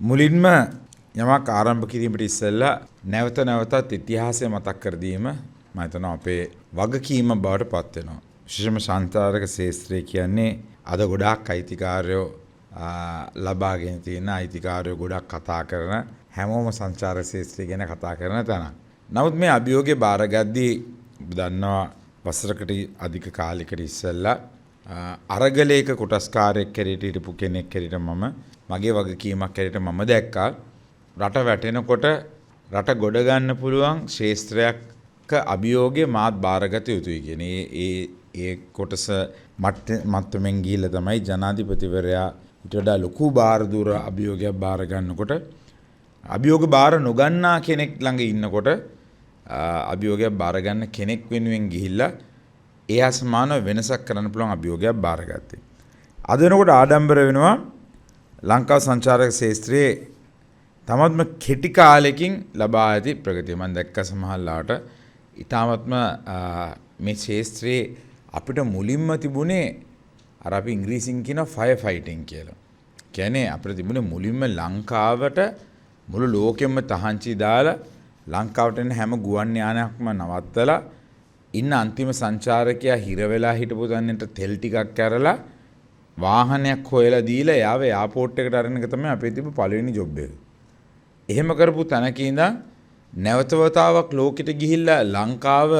මුලින්ම යමක් ආරම්භ කිරීමට ඉස්සෙල්ලා නැවත නැවතත් ඉතිහාසය මතක් කර දීම මම හිතනවා අපේ වගකීම බවට පත් වෙනවා. විශේෂම සංචාරක ශාස්ත්‍රය කියන්නේ අද ගොඩාක් අයිතිකාරයෝ ලබාගෙන තියෙන අයිතිකාරයෝ ගොඩක් කතා කරන හැමෝම සංචාරක ශාස්ත්‍රය ගැන කතා කරන තැන. නමුත් මේ අභියෝගය බාරගද්දී දන්නවා වසරකට අධික කාලයකට ඉස්සෙල්ලා අරගලයක කොටස්කාරයෙක් කැරේට හිටපු කෙනෙක් කැරේට මගේ වගකීමක් කැරේට මම දැක්කා රට වැටෙනකොට රට ගොඩ ගන්න පුළුවන් ශාස්ත්‍රයක අභියෝගය මාත් බාරගත යුතුයි කියන ඒ කොටස මට්ටමින් ගිහිල්ලා තමයි ජනාධිපතිවරයා ඊට වඩා ලොකු බාර දුර අභියෝගයක් බාර ගන්නකොට අභියෝග බාර නොගන්නා කෙනෙක් ළඟ ඉන්නකොට අභියෝගයක් බාර ගන්න කෙනෙක් වෙනුවෙන් ගිහිල්ලා ඒ අසමානව වෙනසක් කරන්න පුළුවන් අභියෝගයක් බාරගත්තේ. අද වෙනකොට ආඩම්බර වෙනවා ලංකාව සංචාරක ශාස්ත්‍රයේ තමත්ම කෙටි කාලෙකින් ලබා ඇති ප්‍රගතිය. මම දැක්ක සමහරලාට ඊටාත්ම මේ ශාස්ත්‍රයේ අපිට මුලින්ම තිබුණේ අර අපි ඉංග්‍රීසියෙන් කියන ෆයර් ෆයිටින් කියලා. කියන්නේ අපිට තිබුණේ මුලින්ම ලංකාවට මුළු ලෝකෙම තහංචි දාලා ලංකාවට එන හැම ගුවන් යානයක්ම නවත්තලා ඉන්න අන්තිම සංචාරකයා හිර වෙලා හිටපු තැනට තෙල් ටිකක් ඇරලා වාහනයක් හොයලා දීලා යාව එයාපෝට් එකට අරගෙන එක තමයි අපේ තිබු පළවෙනි ජොබ් එක. එහෙම කරපු තැනක ඉඳන් නැවත වතාවක් ලෝකෙට ගිහිල්ලා ලංකාව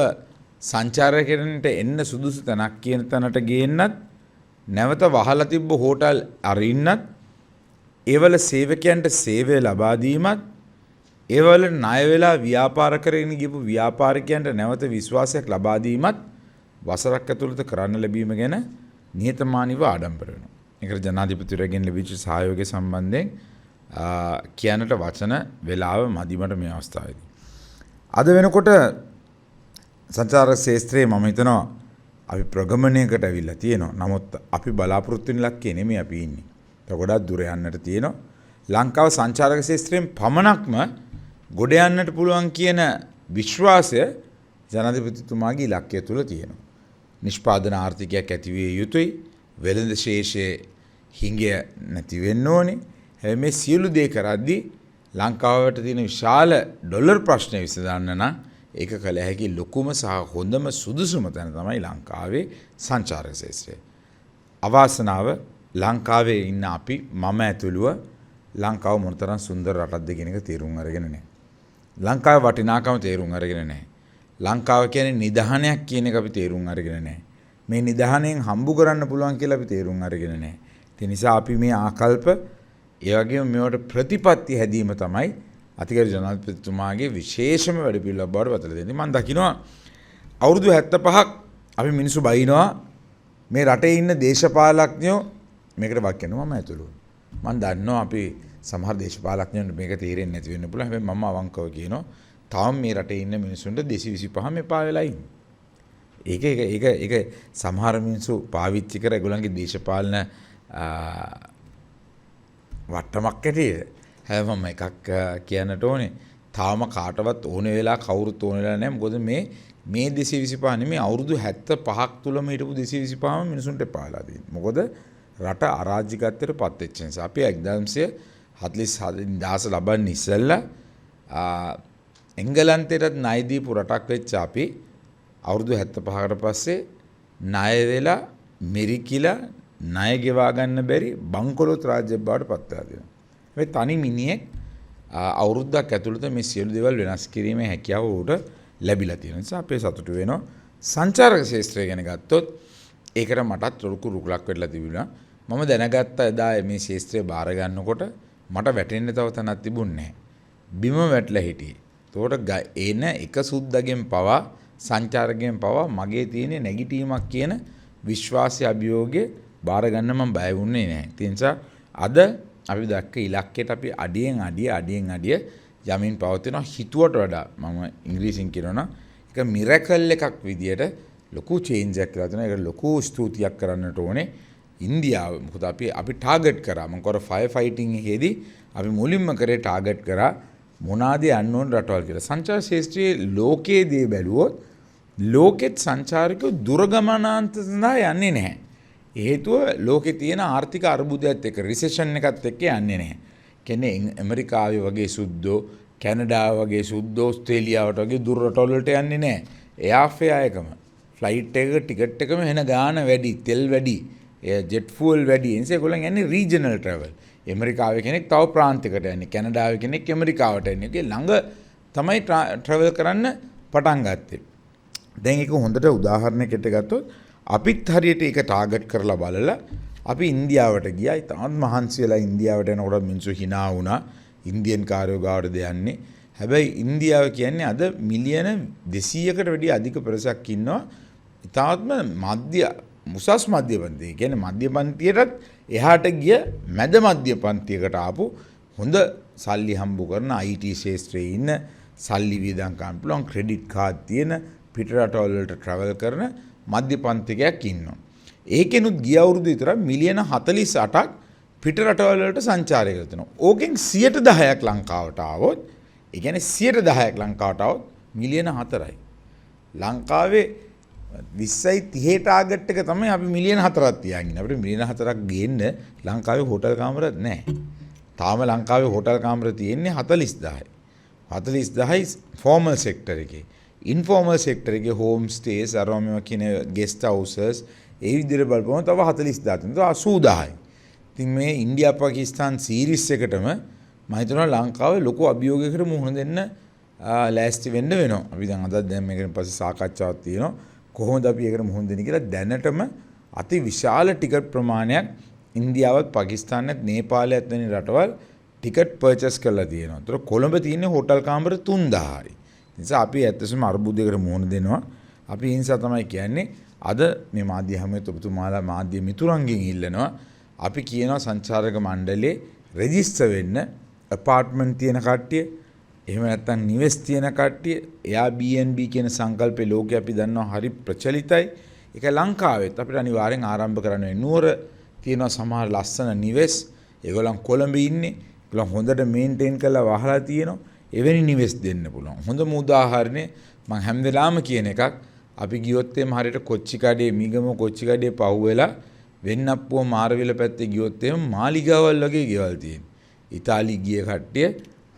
සංචාරකයන්ට එන්න සුදුසු තැනක් කියන තැනට ගේන්නත් නැවත වහලා තිබ්බ හෝටල් අරින්නත් ඒවල සේවකයන්ට සේවය ලබා දීමත් ඒවල ණය වෙලා ව්‍යාපාර කරගෙන ගියපු ව්‍යාපාරිකයන්ට නැවත විශ්වාසයක් ලබා දීමත් වසරක් ඇතුළත කරන්න ලැබීම ගැන නිහතමානීව ආඩම්බර වෙනවා. ඒකට ජනාධිපතිවරයාගෙන් ලැබිච්ච සහයෝගය සම්බන්ධයෙන් කියන්නට වචන වෙලාව මදිමට මේ අවස්ථාවේදී. අද වෙනකොට සංචාරක ශාස්ත්‍රයේ මම හිතනවා අපි ප්‍රගමණයකට ඇවිල්ලා තියෙනවා. නමුත් අපි බලාපොරොත්තු වෙන ඉලක්කේ නෙමෙයි අපි ඉන්නේ. ඒක ගොඩක් දුර යන්නට තියෙනවා. ලංකාව සංචාරක ශාස්ත්‍රයෙන් පමණක්ම ගොඩ යන්නට පුළුවන් කියන විශ්වාසය ජනාධිපතිතුමාගේ ඉලක්කය තුල තියෙනවා. නිෂ්පාදන ආර්ථිකයක් ඇති විය යුතුයි. වෙළඳ ශේෂයේ හිඟය නැති වෙන්න ඕනේ. හැබැයි මේ සියලු දේ කරද්දී ලංකාවට තියෙන විශාල ඩොලර් ප්‍රශ්නය විසඳන්න නම් ඒක කළ හැකි ලොකුම සහ හොඳම සුදුසුම තැන තමයි ලංකාවේ සංචාරක ශාස්ත්‍රය. අවාසනාව ලංකාවේ ඉන්න අපි මම ඇතුළුව ලංකාව මොනතරම් සුන්දර රටක්ද කියන එක තේරුම් අරගෙන නැහැ. ලංකාවේ වටිනාකම තේරුම් අරගෙන නැහැ. ලංකාව කියන්නේ නිදහනයක් කියන එක අපි තේරුම් අරගෙන නැහැ. මේ නිදහණයෙන් හම්බ කරන්න පුළුවන් කියලා අපි තේරුම් අරගෙන නැහැ. ඒ නිසා අපි මේ ආකල්ප ඒ වගේම මේවට ප්‍රතිපත්ති හැදීම තමයි අතිගරු ජනාධිපතිතුමාගේ විශේෂම වැඩපිළිවෙලක් බවට පතලා දෙන්නේ. මම දකිනවා අවුරුදු 75ක් අපි මිනිස්සු බයිනවා මේ රටේ ඉන්න දේශපාලඥයෝ මේකට වක් කරනවා මම ඇතුළුව. මම දන්නවා අපි සමහර දේශපාලඥයන්ට මේක තේරෙන්නේ නැති වෙන්න පුළුවන්. හැබැයි මම අවංකව කියනවා තාම මේ රටේ ඉන්න මිනිස්සුන්ට 225 මෙපා වෙලා ඉන්නේ. ඒක සමහර මිනිස්සු පාවිච්චි කර ඒගොල්ලන්ගේ දේශපාලන වට්ටමක් ඇටියෙ. හැබැයි මම එකක් කියන්නට ඕනේ. තාම කාටවත් ඕනේ වෙලා කවුරුත් ඕනේ වෙලා නැහැ. මොකද මේ 225 නෙමෙයි අවුරුදු 75ක් තුලම හිටපු 225ම මිනිසුන්ට එපාලා තියෙනවා. මොකද රට අරාජිකත්වයට පත් වෙච්ච නිසා අපි 1947 දාස ලබන්නේ ඉස්සෙල්ලා එංගලන්තයටත් ණය දීපු රටක් වෙච්ච අපි අවුරුදු 75කට පස්සේ ණය වෙලා මෙරිකිලා ණය ගෙවා ගන්න බැරි බංකොලොත් රාජ්‍යයක් බවට පත් වෙලා තියෙනවා. මේ තනි මිනිහෙක් අවුරුද්දක් ඇතුළත මේ සියලු දේවල් වෙනස් කිරීමේ හැකියාව උට ලැබිලා තියෙන නිසා අපේ සතුටු වෙනවා. සංචාරක ශාස්ත්‍රය ගැන ගත්තොත් ඒකට මටත් ලොකු රුකුලක් වෙලා තිබුණා. මම දැනගත්ත එදා මේ ශාස්ත්‍රය බාර ගන්නකොට මට වැටෙන්න තව තැනක් තිබුණේ නැහැ. බිම වැටලා හිටියේ. ඒකට එන එක සුද්දගෙන් පවා සංචාරකයෙන් පවා මගේ තියෙන නැගිටීමක් කියන විශ්වාසය අභියෝගය බාර ගන්න මම බය වුණේ නැහැ. ඒ නිසා අද අපි දැක්ක ඉලක්කයට අපි අඩියෙන් අඩිය යමින් පවතිනවා. හිතුවට වඩා මම ඉංග්‍රීසියෙන් කියනවා ඒක මිරකල් එකක් විදියට ලොකු චේන්ජ් එකක් කරලා තියෙනවා. ඒකට ලොකු ස්තුතියක් කරන්නට ඕනේ ඉන්දියාව. මොකද අපි ටාගට් කරා. මම කර ෆයර් ෆයිටින් එකේදී අපි මුලින්ම කරේ ටාගට් කරා මොනවාද යන්න ඕන රටවල් කියලා. සංචාර ශාස්ත්‍රයේ ලෝකයේදී බැලුවොත් ලෝකෙත් සංචාරකයෝ දුරගමනාන්ත සඳහා යන්නේ නැහැ. හේතුව ලෝකේ තියෙන ආර්ථික අර්බුදයත් එක්ක රිසෙෂන් එකත් එක්ක යන්නේ නැහැ. කියන්නේ ඇමරිකාවේ වගේ සුද්දෝ, කැනඩාව වගේ සුද්දෝ, ඕස්ට්‍රේලියාවට වගේ දුර රටවල් වලට යන්නේ නැහැ. එයා ෆෙයා එකම. ෆ්ලයිට් එක ටිකට් එකම එන ගාන වැඩි, තෙල් වැඩි, ජෙට් ෆුවල් වැඩි. එනිසා ඒගොල්ලන් යන්නේ රීජනල් ට්‍රැවල්. ඇමරිකාවේ කෙනෙක් තව ප්‍රාන්තයකට යන්නේ. කැනඩාවේ කෙනෙක් ඇමරිකාවට යන්නේ. ඒකේ ළඟ තමයි ට්‍රැවල් කරන්න පටන් ගත්තේ. දැන් ඒක හොඳට උදාහරණයකට ගත්තොත් අපිත් හරියට ඒක ටාගට් කරලා බලලා අපි ඉන්දියාවට ගියා. ඉතාලම මහන්සි වෙලා ඉන්දියාවට යනකොට මිනිස්සු hina වුණා. ඉන්දියන් කාර්යෝ ගාවට දෙයන්නේ. හැබැයි ඉන්දියාව කියන්නේ අද මිලියන 200කට වැඩිය අධික ප්‍රදේශයක් ඉන්නවා. ඉතාලම මධ්‍ය මුසස් මධ්‍ය පන්තිය. කියන්නේ මධ්‍ය පන්තියටත් එහාට ගිය මැද මධ්‍ය පන්තියකට ආපු හොඳ සල්ලි හම්බ කරන IT ශාස්ත්‍රයේ ඉන්න සල්ලි වියදම් ගන්න පුළුවන් ක්‍රෙඩිට් කාඩ් තියෙන පිට රටවල් වලට ට්‍රැවල් කරන මධ්‍ය පන්තිකයක් ඉන්නවා. ඒකෙනුත් ගිය අවුරුදු විතර මිලියන 48ක් පිට රටවල් වලට සංචාරය කරනවා. ඕකෙන් 10%ක් ලංකාවට ආවොත්, ඒ කියන්නේ 10%ක් ලංකාවට ආවොත් මිලියන 4යි. ලංකාවේ 20යි 30 ටාගට් එක තමයි අපි මිලියන 4ක් තියාගෙන ඉන්නේ. අපිට මිලියන 4ක් ගේන්න ලංකාවේ හෝටල් කාමරත් නැහැ. තාම ලංකාවේ හෝටල් කාමර තියෙන්නේ 40000යි. 40000යි ෆෝමල් සෙක්ටර් එකේ. ඉන්ෆෝමල් සෙක්ටර් එකේ හෝම් ස්ටේස් අරම කියන ගෙස්ට් හවුසස් ඒ විදිහට බලපුවම තව 40000 තියෙනවා. 80000යි. ඉතින් මේ ඉන්දියා පාකිස්තාන් සීරීස් එකටම මම හිතනවා ලංකාවේ ලොකු අභියෝගයකට මුහුණ දෙන්න ලෑස්ති වෙන්න වෙනවා. අපි දැන් අද දැන් මේකට පස්සේ සාකච්ඡාවක් තියෙනවා. කොහොමද අපි ඒකට මුහුණ දෙන්නේ කියලා දැනටම අති විශාල ටිකට් ප්‍රමාණයක් ඉන්දියාවත් පාකිස්තානත් නේපාලයත් වැනි රටවල් ටිකට් පර්චේස් කරලා තියෙනවා. ඒතර කොළඹ තියෙන්නේ හෝටල් කාමර 3000යි. නිසා අපි ඇත්තටම අර්බුදයකට මුහුණ දෙනවා. අපි ඒ නිසා තමයි කියන්නේ අද මේ මාධ්‍ය හැමෝත් ඔබතුමාලා මාධ්‍ය මිතුරන්ගෙන් ඉල්ලනවා. අපි කියනවා සංචාරක මණ්ඩලයේ රෙජිස්ටර් වෙන්න ඇපාර්ට්මන්ට් තියෙන කට්ටිය, එහෙම නැත්නම් නිවෙස් තියෙන කට්ටිය, Airbnb කියන සංකල්පේ ලෝකේ අපි දන්නවා හරි ප්‍රචලිතයි. ඒක ලංකාවෙත් අපිට අනිවාර්යෙන් ආරම්භ කරන්න වෙනවා. නුවර තියෙනවා සමහර ලස්සන නිවෙස්. ඒගොල්ලන් කොළඹ ඉන්නේ. ඒගොල්ලන් හොඳට මේන්ටේන් කරලා වහලා තියෙනවා. එවැනි නිවෙස් දෙන්න පුළුවන්. හොඳම උදාහරණය මම හැම වෙලාවම කියන එකක්. අපි ගියොත් එම් හරියට කොච්චිකඩේ මිගම කොච්චිකඩේ පහුවෙලා වෙන්නප්පුව මාරවිල පැත්තේ ගියොත් එම් මාලිගාවල් වගේ ගෙවල් තියෙන. ඉතාලි ගිය කට්ටිය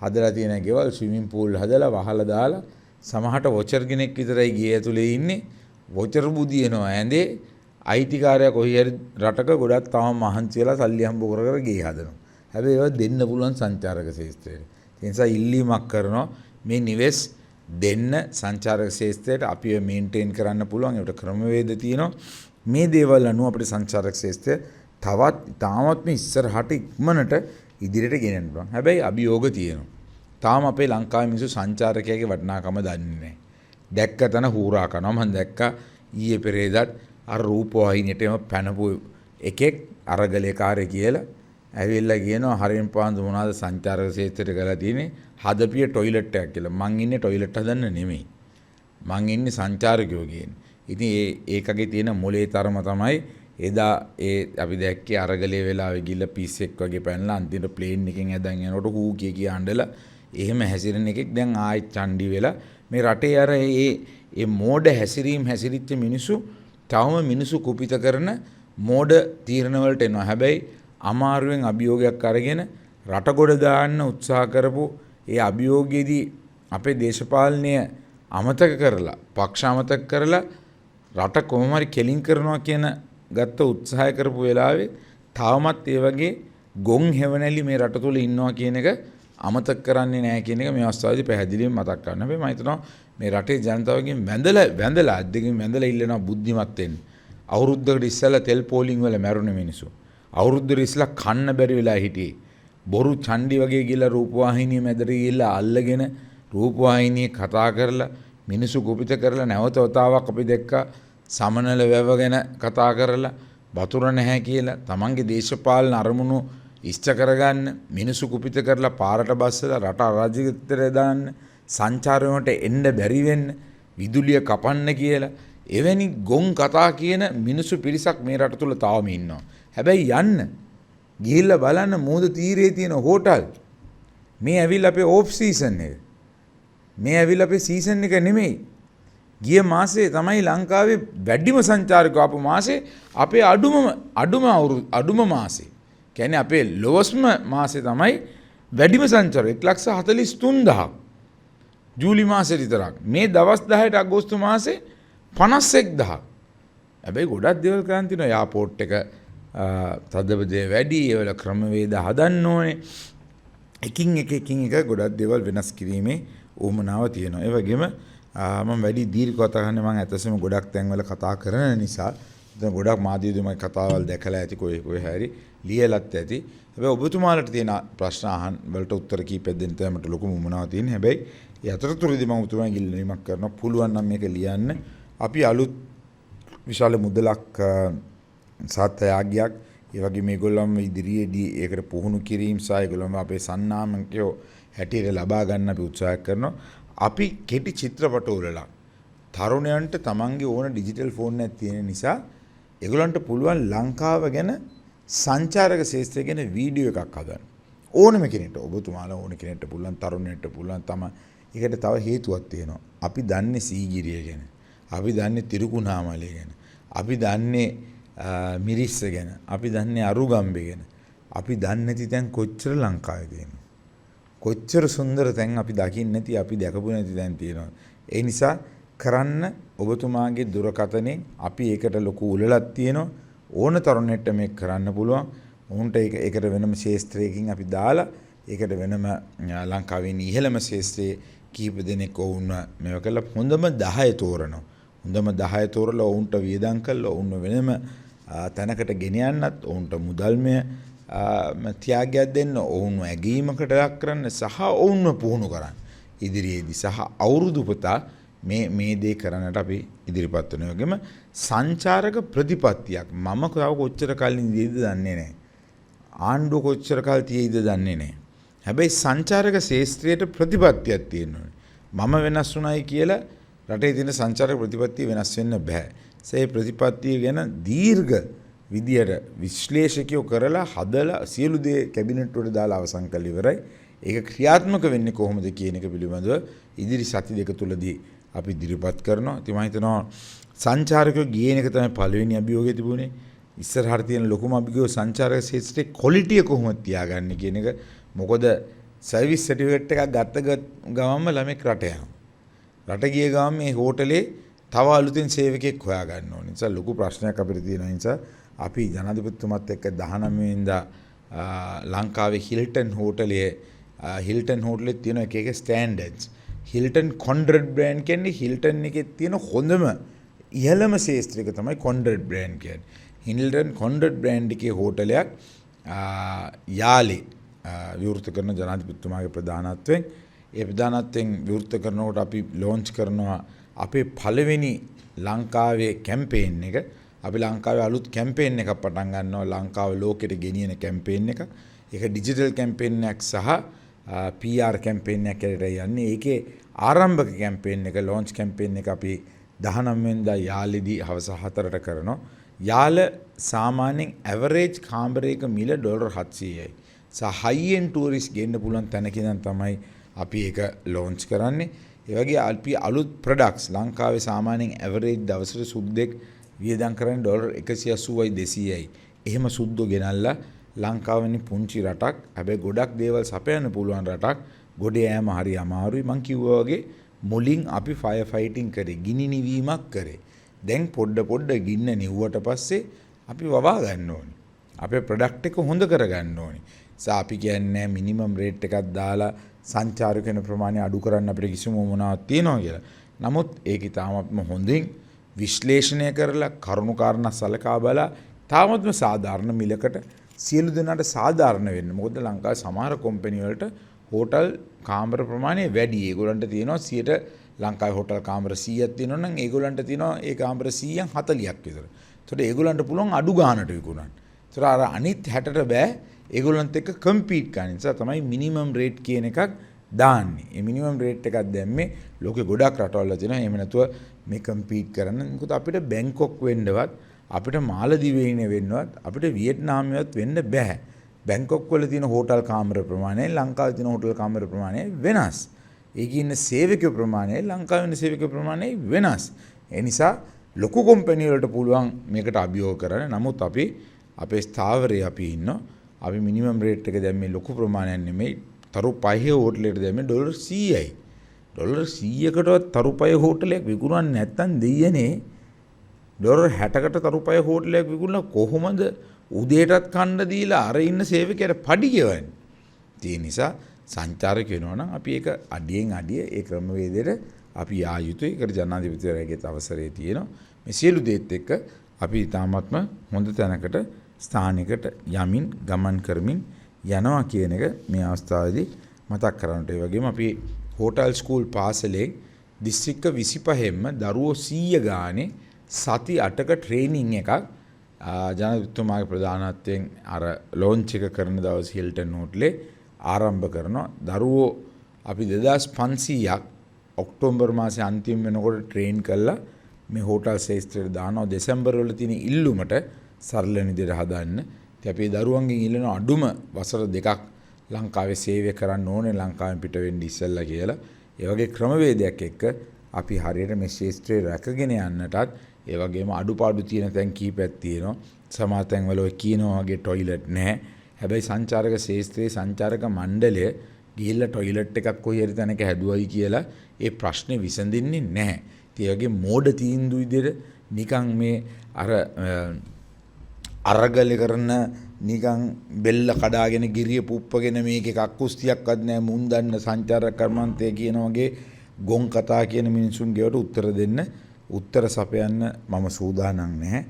හදලා තියෙන ගෙවල් ස්විමින් pool හදලා වහලා දාලා සමහරට වොචර් කෙනෙක් විතරයි ගේ ඇතුලේ ඉන්නේ. වොචර් බුදියනවා ඇඳේ IT කාර්යයක් කොහේ හරි රටක ගොඩක් තවම මහන්සි වෙලා සල්ලි හම්බ කර කර ගේ හදනවා. හැබැයි ඒවා දෙන්න පුළුවන් සංචාරක ශාස්ත්‍රයට. ඒ නිසා ඉල්ලීමක් කරනවා මේ නිවෙස් දෙන්න සංචාරක ශාස්ත්‍රයට අපිව මේන්ටේන් කරන්න පුළුවන්. ඒකට ක්‍රමවේද තියෙනවා. මේ දේවල් අනුව අපිට සංචාරක ශාස්ත්‍රය තවත් තාමත් මේ ඉස්සරහට ඉක්මනට ඉදිරියට ගෙනියන්න පුළුවන්. හැබැයි අභියෝග තියෙනවා. තාම අපේ ලංකාවේ මිනිස්සු සංචාරකයාගේ වටිනාකම දන්නේ නැහැ. දැක්ක තැන හූරා කරනවා. මම දැක්කා ඊයේ පෙරේදත් අර රූපවාහිනියටම පැනපු එකෙක් අරගලේ කාර්ය කියලා ඇවිල්ලා කියනවා හරියන් පාන්දු මොනවාද සංචාරක ශාස්ත්‍රයට කරලා තියෙන්නේ හදපිය টয়ලට් එකක් කියලා. මං ඉන්නේ টয়ලට් හදන්න නෙමෙයි. මං ඉන්නේ සංචාරකයෝ කියන්නේ. ඉතින් ඒකගේ තියෙන මොලේ තරම තමයි එදා ඒ අපි දැක්කේ අරගලේ වෙලාවේ ගිල්ල පිස්සෙක් වගේ පැනලා අන්තිමට ප්ලේන් එකෙන් ඇදන් යනකොට හූ කිය අඬලා එහෙම හැසිරෙන එකෙක් දැන් ආයෙත් චණ්ඩි වෙලා මේ රටේ අර ඒ මෝඩ හැසිරිච්ච මිනිස්සු තවම මිනිස්සු කුපිත කරන මෝඩ තීරණ වලට එනවා. හැබැයි අමාරුවෙන් අභියෝගයක් අරගෙන රට ගොඩ දාන්න උත්සාහ කරපු ඒ අභියෝගයේදී අපේ දේශපාලනය අමතක කරලා පක්ෂ අමතක කරලා රට කොහොම හරි කෙලින් කරනවා කියන ගත්ත උත්සාහය කරපු වෙලාවේ තවමත් ඒ වගේ ගොන් හැවණලි මේ රට තුල ඉන්නවා කියන එක අමතක කරන්නේ නැහැ කියන එක මේ අවස්ථාවේදී පැහැදිලිවම මතක් කරන්න. හැබැයි මම හිතනවා මේ රටේ ජනතාවගෙන් වැඳලා අද්දකින් වැඳලා ඉල්ලනවා බුද්ධිමත් වෙන්න. අවුරුද්දකට ඉස්සෙල්ලා තෙල් පෝලිං වල මැරුණ මිනිස්සු. අවුරුද්දකට ඉස්සෙල්ලා කන්න බැරි වෙලා හිටියේ. බොරු චණ්ඩි වගේ ගිහලා රූපවාහිනිය මැදට ගිහලා අල්ලගෙන රූපවාහිනියේ කතා කරලා මිනිස්සු කුපිත කරලා නැවත වතාවක් අපි දැක්කා සමනල වැව ගැන කතා කරලා වතුර නැහැ කියලා තමන්ගේ දේශපාලන අරමුණු ඉෂ්ට කරගන්න මිනිස්සු කුපිත කරලා පාරට බස්සලා රට අරාජිකත්වයට දාන්න සංචාරයට එන්න බැරි වෙන්න විදුලිය කපන්න කියලා එවැනි ගොන් කතා කියන මිනිස්සු පිරිසක් මේ රට තුල තාම ඉන්නවා. හැබැයි යන්න ගිහිල්ලා බලන්න මෝද තීරයේ තියෙන හෝටල් මේ ඇවිල්ලා අපේ ඕෆ් සීසන් එක. මේ ඇවිල්ලා අපේ සීසන් එක නෙමෙයි. ගිය මාසේ තමයි ලංකාවේ වැඩිම සංචාරකයෝ ආපු මාසේ අපේ අඩුම මාසේ. කියන්නේ අපේ ලොවස්ම මාසේ තමයි වැඩිම සංචාරක 1,43,000 ජූලි මාසේ විතරක්. මේ දවස් 10ට අගෝස්තු මාසේ 51,000. හැබැයි ගොඩක් දේවල් කරන් තිනවා. යාපෝට් එක තදබදේ වැඩි, ඒවල ක්‍රමවේද හදන්න ඕනේ. එකින් එක ගොඩක් දේවල් වෙනස් කිරීමේ උවමනාව තියෙනවා. ඒ වගේම මම වැඩි දීර්ඝ කතා කරන්නේ මම ඇත්තටම ගොඩක් තැන්වල කතා කරන නිසා දැන් ගොඩක් මාධ්‍යවේදීමයි කතාවල් දැකලා ඇති කොහේ හරි ලියලත් ඇති. හැබැයි ඔබතුමාලට තියෙන ප්‍රශ්න අහන් වලට උත්තර කීපයක් දෙන්න තමයි මට ලොකු මුමනාවක් තියෙන්නේ. හැබැයි ඒ අතරතුරදී මම ඔබතුමාගෙන් ඉල්ලීමක් කරනවා පුළුවන් නම් මේක ලියන්න. අපි අලුත් විශාල මුදලක් සත්‍යයගයක් ඒ වගේ මේගොල්ලන්ව ඉදිරියේදී ඒකට පුහුණු කිරීම සහ ඒගොල්ලන්ව අපේ සන්නාමකයෝ හැටියට ලබා ගන්න අපි උත්සාහ කරනවා. අපි කෙටි චිත්‍රපටවල තරුණයන්ට තමන්ගේ ඕන ඩිජිටල් ෆෝන් එකක් තියෙන නිසා ඒගොල්ලන්ට පුළුවන් ලංකාව ගැන සංචාරක ශාස්ත්‍රය ගැන වීඩියෝ එකක් හදන්න. ඕනම කෙනෙක්ට ඔබතුමාලා ඕන කෙනෙක්ට පුළුවන් තරුණයෙක්ට පුළුවන් තමයි. ඒකට තව හේතුවක් තියෙනවා. අපි දන්නේ සීගිරිය ගැන. අපි දන්නේ තිරුකුණාමලය ගැන. අපි දන්නේ මිරිස්ස ගැන. අපි දන්නේ අරුගම්බේ ගැන. අපි දන්නේ නැති තැන් කොච්චර ලංකාවේ තියෙනවද? කොච්චර සුන්දර තැන් අපි දකින්නේ නැති අපි දැකපු නැති තැන් තියෙනවා. ඒ නිසා කරන්න ඔබතුමාගේ දුරකථනයෙන් අපි ඒකට ලොකු උලලක් තියෙනවා. ඕන තරුණයෙක්ට මේක කරන්න පුළුවන්. උන්ට ඒකට වෙනම ශාස්ත්‍රයකින් අපි දාලා ඒකට වෙනම ලංකාවේ ඉහළම ශාස්ත්‍රයේ කීප දෙනෙක් වුණ මේක කළා හොඳම 10 තෝරනවා. හොඳම 10 තෝරලා උන්ට වියදම් කළා උන්ව වෙනම තැනකට ගෙන යන්නත් උන්ට මුදල්මය ත්‍යාගයක් දෙන්න ඔවුන්ව ඇගීමකට ලක් කරන්න සහ ඔවුන්ව පුහුණු කරන්න ඉදිරියේදී සහ අවුරුදු පුතා මේ දේ කරන්නට අපි ඉදිරිපත් වෙන වගේම සංචාරක ප්‍රතිපත්තියක් මම තව කොච්චර කලින් ඉඳීද දන්නේ නැහැ. ආණ්ඩුව කොච්චර කල් තියෙයිද දන්නේ නැහැ. හැබැයි සංචාරක ශාස්ත්‍රයට ප්‍රතිපත්තියක් තියෙනවා. මම වෙනස් වුණයි කියලා රටේ තියෙන සංචාරක ප්‍රතිපත්තිය වෙනස් වෙන්න බෑ. ඒ ප්‍රතිපත්තිය ගැන දීර්ඝ විදියට විශ්ලේෂකයෝ කරලා හදලා සියලු දේ කැබිනට් වලට දාලා අවසන් කළ ඉවරයි. ඒක ක්‍රියාත්මක වෙන්නේ කොහොමද කියන එක පිළිබඳව ඉදිරි සති දෙක තුලදී අපි ඉදිරිපත් කරනවා. ඉතින් මම හිතනවා සංචාරකයෝ ගියන එක තමයි පළවෙනි අභියෝගය තිබුණේ. ඉස්සරහට තියෙන ලොකුම අභියෝගය සංචාරක ශාස්ත්‍රයේ ක්වොලිටිය කොහොමද තියාගන්නේ කියන එක. මොකද සර්විස් සර්ටිෆිකේට් එකක් ගත්ත ගමන්ම ළමෙක් රට යනවා. රට ගිය ගමන් මේ හෝටලේ තව අලුතෙන් සේවකයෙක් හොයා ගන්න ඕනේ. නිසා ලොකු ප්‍රශ්නයක් අපිට තියෙන නිසා අපි ජනාධිපතිතුමත් එක්ක 19 වෙනිදා ලංකාවේ හිල්ටන් හෝටලේ තියෙන එක ස්ටෑන්ඩඩ්ස්. හිල්ටන් කොන්ඩ්‍රඩ් බ්‍රෑන්ඩ් කියන්නේ හිල්ටන් එකේ තියෙන හොඳම ඉහළම ශාස්ත්‍රික තමයි කොන්ඩ්‍රඩ් බ්‍රෑන්ඩ් කියන්නේ. හිල්ටන් කොන්ඩ්‍රඩ් බ්‍රෑන්ඩ් එකේ හෝටලයක් යාලේ විවෘත කරන ජනාධිපතිතුමාගේ ප්‍රධානත්වයෙන් විවෘත කරනකොට අපි ලොන්ච් කරනවා අපේ පළවෙනි ලංකාවේ කැම්පේන් එක. අපි ලංකාවේ අලුත් කැම්පේන් එකක් පටන් ගන්නවා. ලංකාව ලෝකෙට ගෙනියන කැම්පේන් එක. ඒක ඩිජිටල් කැම්පේන් එකක් සහ PR කැම්පේන් එකක් කියලා යන්නේ. ඒකේ ආරම්භක කැම්පේන් එක ලොන්ච් කැම්පේන් එක අපි 19 වෙනිදා යාලේදී හවස 4ට කරනවා. යාල සාමාන්‍යයෙන් ඇවරේජ් කාමරයක මිල $700යි. හයි එන්ඩ් ටූරිස්ට් ගෙන්න පුළුවන් තැනක ඉඳන් තමයි අපි ඒක ලොන්ච් කරන්නේ. ඒ වගේ අපි අලුත් ප්‍රොඩක්ට්ස් ලංකාවේ සාමාන්‍යයෙන් ඇවරේජ් දවසට සුද්දෙක් වියදම් කරන්නේ $180යි 200යි. එහෙම සුද්දෝ ගෙනල්ලා ලංකාවෙනි පුංචි රටක් හැබැයි ගොඩක් දේවල් සපයන්න පුළුවන් රටක් ගොඩේ යෑම හරි අමාරුයි. මං කිව්වා වගේ මුලින් අපි ෆයර් ෆයිටිං කරේ ගිනි නිවීමක් කරේ. දැන් පොඩ ගින්න නිව්වට පස්සේ අපි වවා ගන්න ඕනේ. අපේ ප්‍රොඩක්ට් එක හොඳ කරගන්න ඕනේ. අපි කියන්නේ මිනිමම් රේට් එකක් දාලා සංචාරකයන් ප්‍රමාණය අඩු කරන්න අපිට කිසිම මොනවත් තියනවා කියලා. නමුත් ඒක තාමත්ම හොඳින් විශ්ලේෂණය කරලා කරුණු කාරණා සලකා බලලා තාමත්ම සාධාරණ මිලකට සියලු දෙනාට සාධාරණ වෙන්න. මොකද ලංකාවේ සමහර කම්පැනි වලට හෝටල් කාමර ප්‍රමාණය වැඩි. ඒගොල්ලන්ට තියෙනවා 100ට ලංකාවේ හෝටල් කාමර 100ක් තියෙනවා නම් ඒගොල්ලන්ට තියෙනවා ඒ කාමර 100න් 40ක් විතර. ඒතකොට ඒගොල්ලන්ට පුළුවන් අඩු ගාණට විකුණන්න. ඒතර අර අනිත් 60ට බෑ. ඒගොල්ලන්ත් එක්ක කම්පීට් කරන නිසා තමයි මිනිමම් රේට් කියන එකක් දාන්නේ. මේ මිනිමම් රේට් එකක් දැම්මේ ලෝකේ ගොඩක් රටවල් තියෙනවා. එහෙම නැතුව මේ කම්පීට් කරන්න. මොකද අපිට බැංකොක් වෙන්නවත් අපිට මාලදිවයිනේ වෙන්නවත් අපිට වියට්නාමයේවත් වෙන්න බෑ. බැංකොක් වල තියෙන හෝටල් කාමර ප්‍රමාණය ලංකාවේ තියෙන හෝටල් කාමර ප්‍රමාණය වෙනස්. ඒකේ ඉන්න සේවක ප්‍රමාණය ලංකාවේ ඉන්න සේවක ප්‍රමාණය වෙනස්. ඒ නිසා ලොකු කම්පැනි වලට පුළුවන් මේකට අභියෝග කරන්න. නමුත් අපි අපේ ස්ථාවරයේ අපි ඉන්නවා. අපි මිනිමම් රේට් එක දැම්මේ ලොකු ප්‍රමාණයක් නෙමෙයි. තරු 5 හෝටලෙට දැම්මේ ඩොලර් 100යි. ඩොලර් 100කටවත් තරු 5 හෝටලයක් විකුණන්නේ නැත්තම් දෙයියනේ. ඩොලර් 60කට තරු 5 හෝටලයක් විකුණලා කොහොමද උදේටත් කන්න දීලා අර ඉන්න සේවකයාට පඩි ගෙවන්නේ? ඒ නිසා සංචාරක වෙනවා නම් අපි ඒක අඩියෙන් අඩිය ඒ ක්‍රමවේදයට අපි යා යුතුයි. ඒකට ජනාධිපතිවරයාගේ අවසරය තියෙනවා. මේ සියලු දේත් එක්ක අපි තාමත්ම හොඳ තැනකට ස්ථානයකට යමින් ගමන් කරමින් යනවා කියන එක මේ අවස්ථාවේදී මතක් කරගන්නට. ඒ වගේම අපි හෝටල් ස්කූල් පාසලේ දිස්ත්‍රික්ක 25ෙම දරුවෝ 100 ගානේ සති 8ක ට්‍රේනින් එකක් ජනාධිපතිතුමාගේ ප්‍රධානත්වයෙන් අර ලොන්ච් එක කරන දවස් හිල්ටන් හෝටලේ ආරම්භ කරනවා. දරුවෝ අපි 2500ක් ඔක්තෝබර් මාසේ අන්තිම වෙනකොට ට්‍රේන් කළා මේ හෝටල් ශාස්ත්‍රයට දානවා. දෙසැම්බර් වල තියෙන ඉල්ලුමට සරල විදිහට හදන්න. ඉතින් අපි දරුවන්ගෙන් ඉල්ලන අඩුම වසර 2ක් ලංකාවේ සේවය කරන්න ඕනේ ලංකාවෙන් පිට වෙන්න ඉස්සෙල්ලා කියලා. ඒ වගේ ක්‍රමවේදයක් එක්ක අපි හරියට මේ ශාස්ත්‍රය රැකගෙන යන්නටත් ඒ වගේම අඩුපාඩු තියෙන තැන් කීපයක් තියෙනවා. සමහර තැන්වල ඔය කියනවා වගේ টয়ලට් නැහැ. හැබැයි සංචාරක ශාස්ත්‍රයේ සංචාරක මණ්ඩලය ගිහිල්ලා টয়ලට් එකක් කොහේ හරි තැනක හැදුවයි කියලා ඒ ප්‍රශ්නේ විසඳින්නේ නැහැ. ඒ වගේ මෝඩ තීන්දුව විදිහට නිකන් මේ අරගල කරන නිකන් බෙල්ල කඩාගෙන ගිරිය පුප්පගෙන මේකේ කක්කුස්තියක්වත් නැහැ මුන් දන්න සංචාරක කර්මාන්තය කියන වගේ ගොන් කතා කියන මිනිසුන්ගේට උත්තර දෙන්න උත්තර සපයන්න මම සූදානම් නැහැ.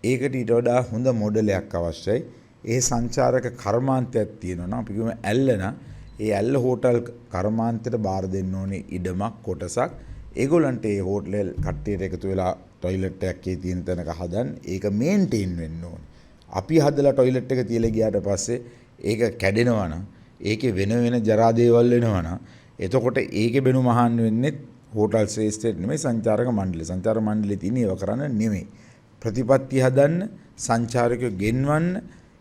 ඒකට ඊට වඩා හොඳ මොඩලයක් අවශ්‍යයි. ඒ සංචාරක කර්මාන්තයක් තියෙනවා. අපි කියමු ඇල්ලන ඒ ඇල්ල හෝටල් කර්මාන්තයට බාර දෙන්න ඕනේ ඉඩමක් කොටසක්. ඒගොල්ලන්ට ඒ හෝටල් කට්ටියට එකතු වෙලා টয়ලට් එකක් ඒ තියෙන තැනක හදන්න. ඒක මේන්ටේන් වෙන්න ඕනේ. අපි හදලා টয়ලට් එක තියලා ගියාට පස්සේ ඒක කැඩෙනවා නම් ඒකේ වෙන ජරා දේවල් වෙනවා නම් එතකොට ඒකේ බෙනුම අහන්න වෙන්නේ හෝටල් ශ්‍රේෂ්ඨයට නෙමෙයි සංචාරක මණ්ඩලය. සංචාර මණ්ඩලය තියෙන ඒව කරන්න නෙමෙයි. ප්‍රතිපත්ති හදන්න සංචාරකයෝ ගෙන්වන්න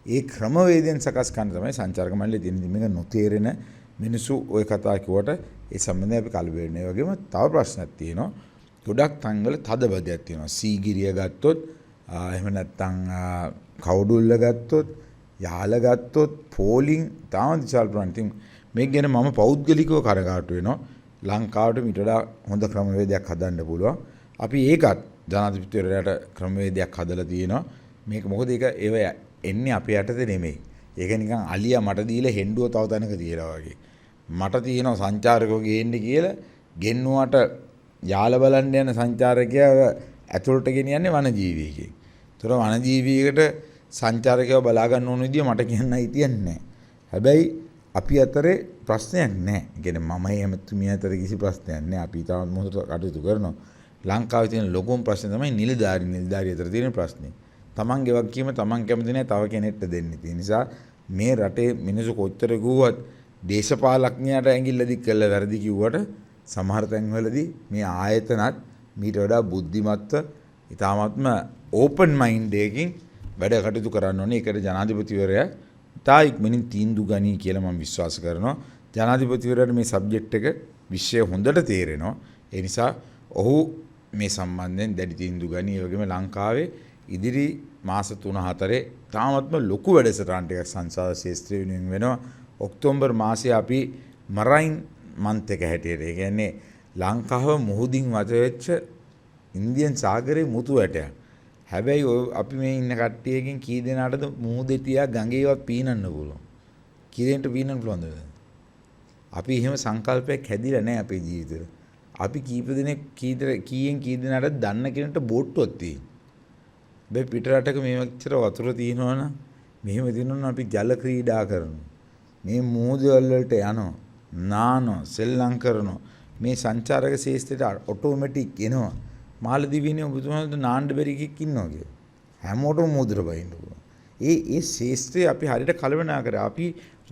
ඒ ක්‍රමවේදයෙන් සකස් කරන්න තමයි සංචාරක මණ්ඩලය තියෙන. මේක නොතේරෙන මිනිස්සු ওই කතා කිව්වට ඒ සම්බන්ධයෙන් අපි කලබල වෙන්නේ. ඒ වගේම තව ප්‍රශ්නක් තියෙනවා. ගොඩක් තැන්වල තදබදයක් තියෙනවා. සීගිරිය ගත්තොත් එහෙම නැත්නම් කවුඩුල්ල ගත්තොත් යාල ගත්තොත් පෝලිං තාම විශාල ප්‍රමාණයක්. මේක ගැන මම පෞද්ගලිකව කරගාටු වෙනවා. ලංකාවට ඊට වඩා හොඳ ක්‍රමවේදයක් හදන්න පුළුවන්. අපි ඒකත් ජනාධිපතිවරයාට ක්‍රමවේදයක් හදලා තියෙනවා. මේක මොකද ඒක ඒව එන්නේ අපේ යටතේ නෙමෙයි. ඒක නිකන් අලියා මට දීලා හෙන්ඩුව තව තැනක තියලා වගේ. මට තියෙනවා සංචාරකව ගේන්න කියලා ගෙන්නුවට යාල බලන්න යන සංචාරකයව ඇතුළට ගෙනියන්නේ වනජීවියෙක්ගෙන්. ඒතර වනජීවියකට සංචාරකයව බලා ගන්න ඕන විදිය මට කියන්න හිතියන්නේ නැහැ. හැබැයි අපි අතරේ ප්‍රශ්නයක් නැහැ. ඒ කියන්නේ මමයි එමෙතුමිය අතර කිසි ප්‍රශ්නයක් නැහැ. අපි තාම මොහොතට කටයුතු කරනවා. ලංකාවේ තියෙන ලොකුම ප්‍රශ්නේ තමයි නිලධාරි අතර තියෙන ප්‍රශ්නේ. තමන්ගේ වගකීම තමන් කැමති නැහැ තව කෙනෙක්ට දෙන්න. ඒ නිසා මේ රටේ මිනිස්සු කොච්චර ගුවත් දේශපාලඥයාට ඇඟිල්ල දික් කරලා වැරදි කිව්වට සමහර තැන්වලදී මේ ආයතනත් මීට වඩා බුද්ධිමත්ව ඉතාමත්ම ඕපන් මයින්ඩ් එකකින් වැඩ කටයුතු කරන්න ඕනේ. ඒකට ජනාධිපතිවරයා ඉතා ඉක්මනින් තීන්දුව ගනී කියලා මම විශ්වාස කරනවා. ජනාධිපතිවරයාට මේ සබ්ජෙක්ට් එක විශ්ය හොඳට තේරෙනවා. ඒ නිසා ඔහු මේ සම්බන්ධයෙන් දැඩි තීන්දුව ගනී. ඒ වගේම ලංකාවේ ඉදිරි මාස 3-4 තාමත්ම ලොකු වැඩසටහන් ටිකක් සංසාර ශාස්ත්‍රීය වෙනුවෙන් වෙනවා. ඔක්තෝබර් මාසයේ අපි මරයින් මන්ත් එක හැටියට. ඒ කියන්නේ ලංකාව මුහුදින් වටවෙච්ච ඉන්දියන් සාගරයේ මුතු වැටයක්. හැබැයි අපි මේ ඉන්න කට්ටියකින් කී දෙනාටද මුහුදේ තියා ගඟේවත් පීනන්න පුළුවන්. කී දෙනෙක්ට පීනන්න පුළුවන්ද? අපි එහෙම සංකල්පයක් හැදිලා නැහැ අපේ ජීවිතේ. අපි කීප දෙනෙක් කී දෙනාටද දන්න කෙනෙක්ට බෝට්ටුවක් තියෙනවා. මේ පිට රටක මේ වගේ වතුර තියෙනවනම් මෙහෙම තියෙනවනම් අපි ජල ක්‍රීඩා කරනවා. මේ මුහුද වලට යනවා. නානවා, සෙල්ලම් කරනවා. මේ සංචාරක ශාස්ත්‍රයට ඔටෝමැටික් එනවා. මාලදිවයිනේ ඔබතුමාට නාන්න බැරි එකෙක් ඉන්නවා කියලා. හැමෝටම මුද්‍ර බයින්න පුළුවන්. ඒ ශාස්ත්‍රය අපි හරියට කල්පනා කරා. අපි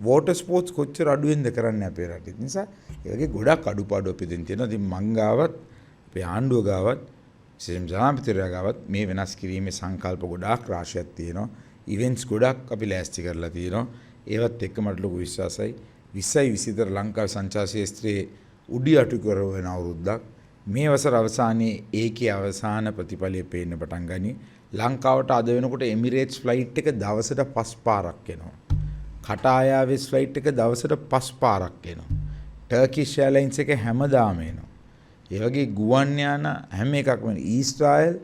වෝටර් ස්පෝර්ට්ස් කොච්චර අඩුවෙන්ද කරන්නේ අපේ රටේ. ඒ නිසා ඒ වගේ ගොඩක් අඩුපාඩු අපි දෙන්න තියෙනවා. ඉතින් මං ගාවත් අපේ ආණ්ඩුව ගාවත් සියම් ජනාධිපතිවරයා ගාවත් මේ වෙනස් කිරීමේ සංකල්ප ගොඩාක් රාශියක් තියෙනවා. ඉවෙන්ට්ස් ගොඩක් අපි ලෑස්ති කරලා තියෙනවා. ඒවත් එක්ක මට ලොකු විශ්වාසයි. 20-20 ලංකාවේ සංචාර ශාස්ත්‍රයේ උඩි අටු කරන අවුරුද්දක්. මේ වසර අවසානයේ ඒකේ අවසාන ප්‍රතිඵලය පේන්න පටන් ගනී. ලංකාවට අද වෙනකොට එමිරේට්ස් ෆ්ලයිට් එක දවසට 5 පාරක් එනවා. කටායාවෙස් ෆ්ලයිට් එක දවසට 5 පාරක් එනවා. ටර්කිෂ් එයර්ලයින්ස් එක හැමදාම එනවා. ඒ වගේ ගුවන් යාන හැම එකක්ම ඊශ්‍රායල්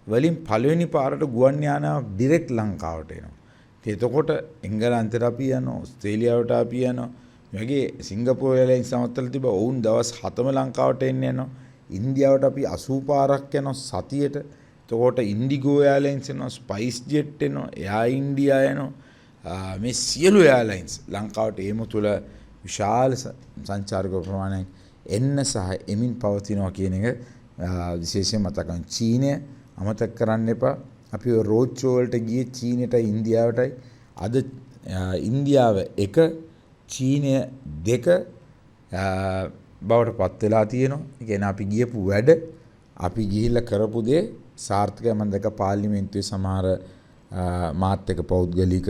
වලින් පළවෙනි පාරට ගුවන් යානාවක් ඩිරෙක්ට් ලංකාවට එනවා. එතකොට එංගලන්තයට අපි යනවා, ඕස්ට්‍රේලියාවට අපි යනවා. මේ වගේ සිංගප්පූරු එයර්ලයින්ස් සමත්තල තිබ්බ ඔවුන් දවස් 7ම ලංකාවට එන්න යනවා. ඉන්දියාවට අපි 80 පාරක් යනවා සතියට. එතකොට ඉන්ඩිගෝ එයර්ලයින්ස් එනවා, ස්පයිස් ජෙට් එනවා, එයා ඉන්දියා යනවා. මේ සියලු එයර්ලයින්ස් ලංකාවට ඒම තුළ විශාල සංචාරක ප්‍රමාණයක් එන්න සහ එමින් පවතිනවා කියන එක විශේෂයෙන් මතක ගන්න. චීනය අමතක කරන්න එපා. අපි රෝඩ් ෂෝ වලට ගියේ චීනයටයි ඉන්දියාවටයි. අද ඉන්දියාව 1 චීනය 2 බවට පත් වෙලා තියෙනවා. ඒ කියන්නේ අපි ගියපු වැඩ අපි ගිහිල්ලා කරපු දේ සාර්ථකව මම දැක පාර්ලිමේන්තුවේ සමහර මාත් එක්ක පෞද්ගලික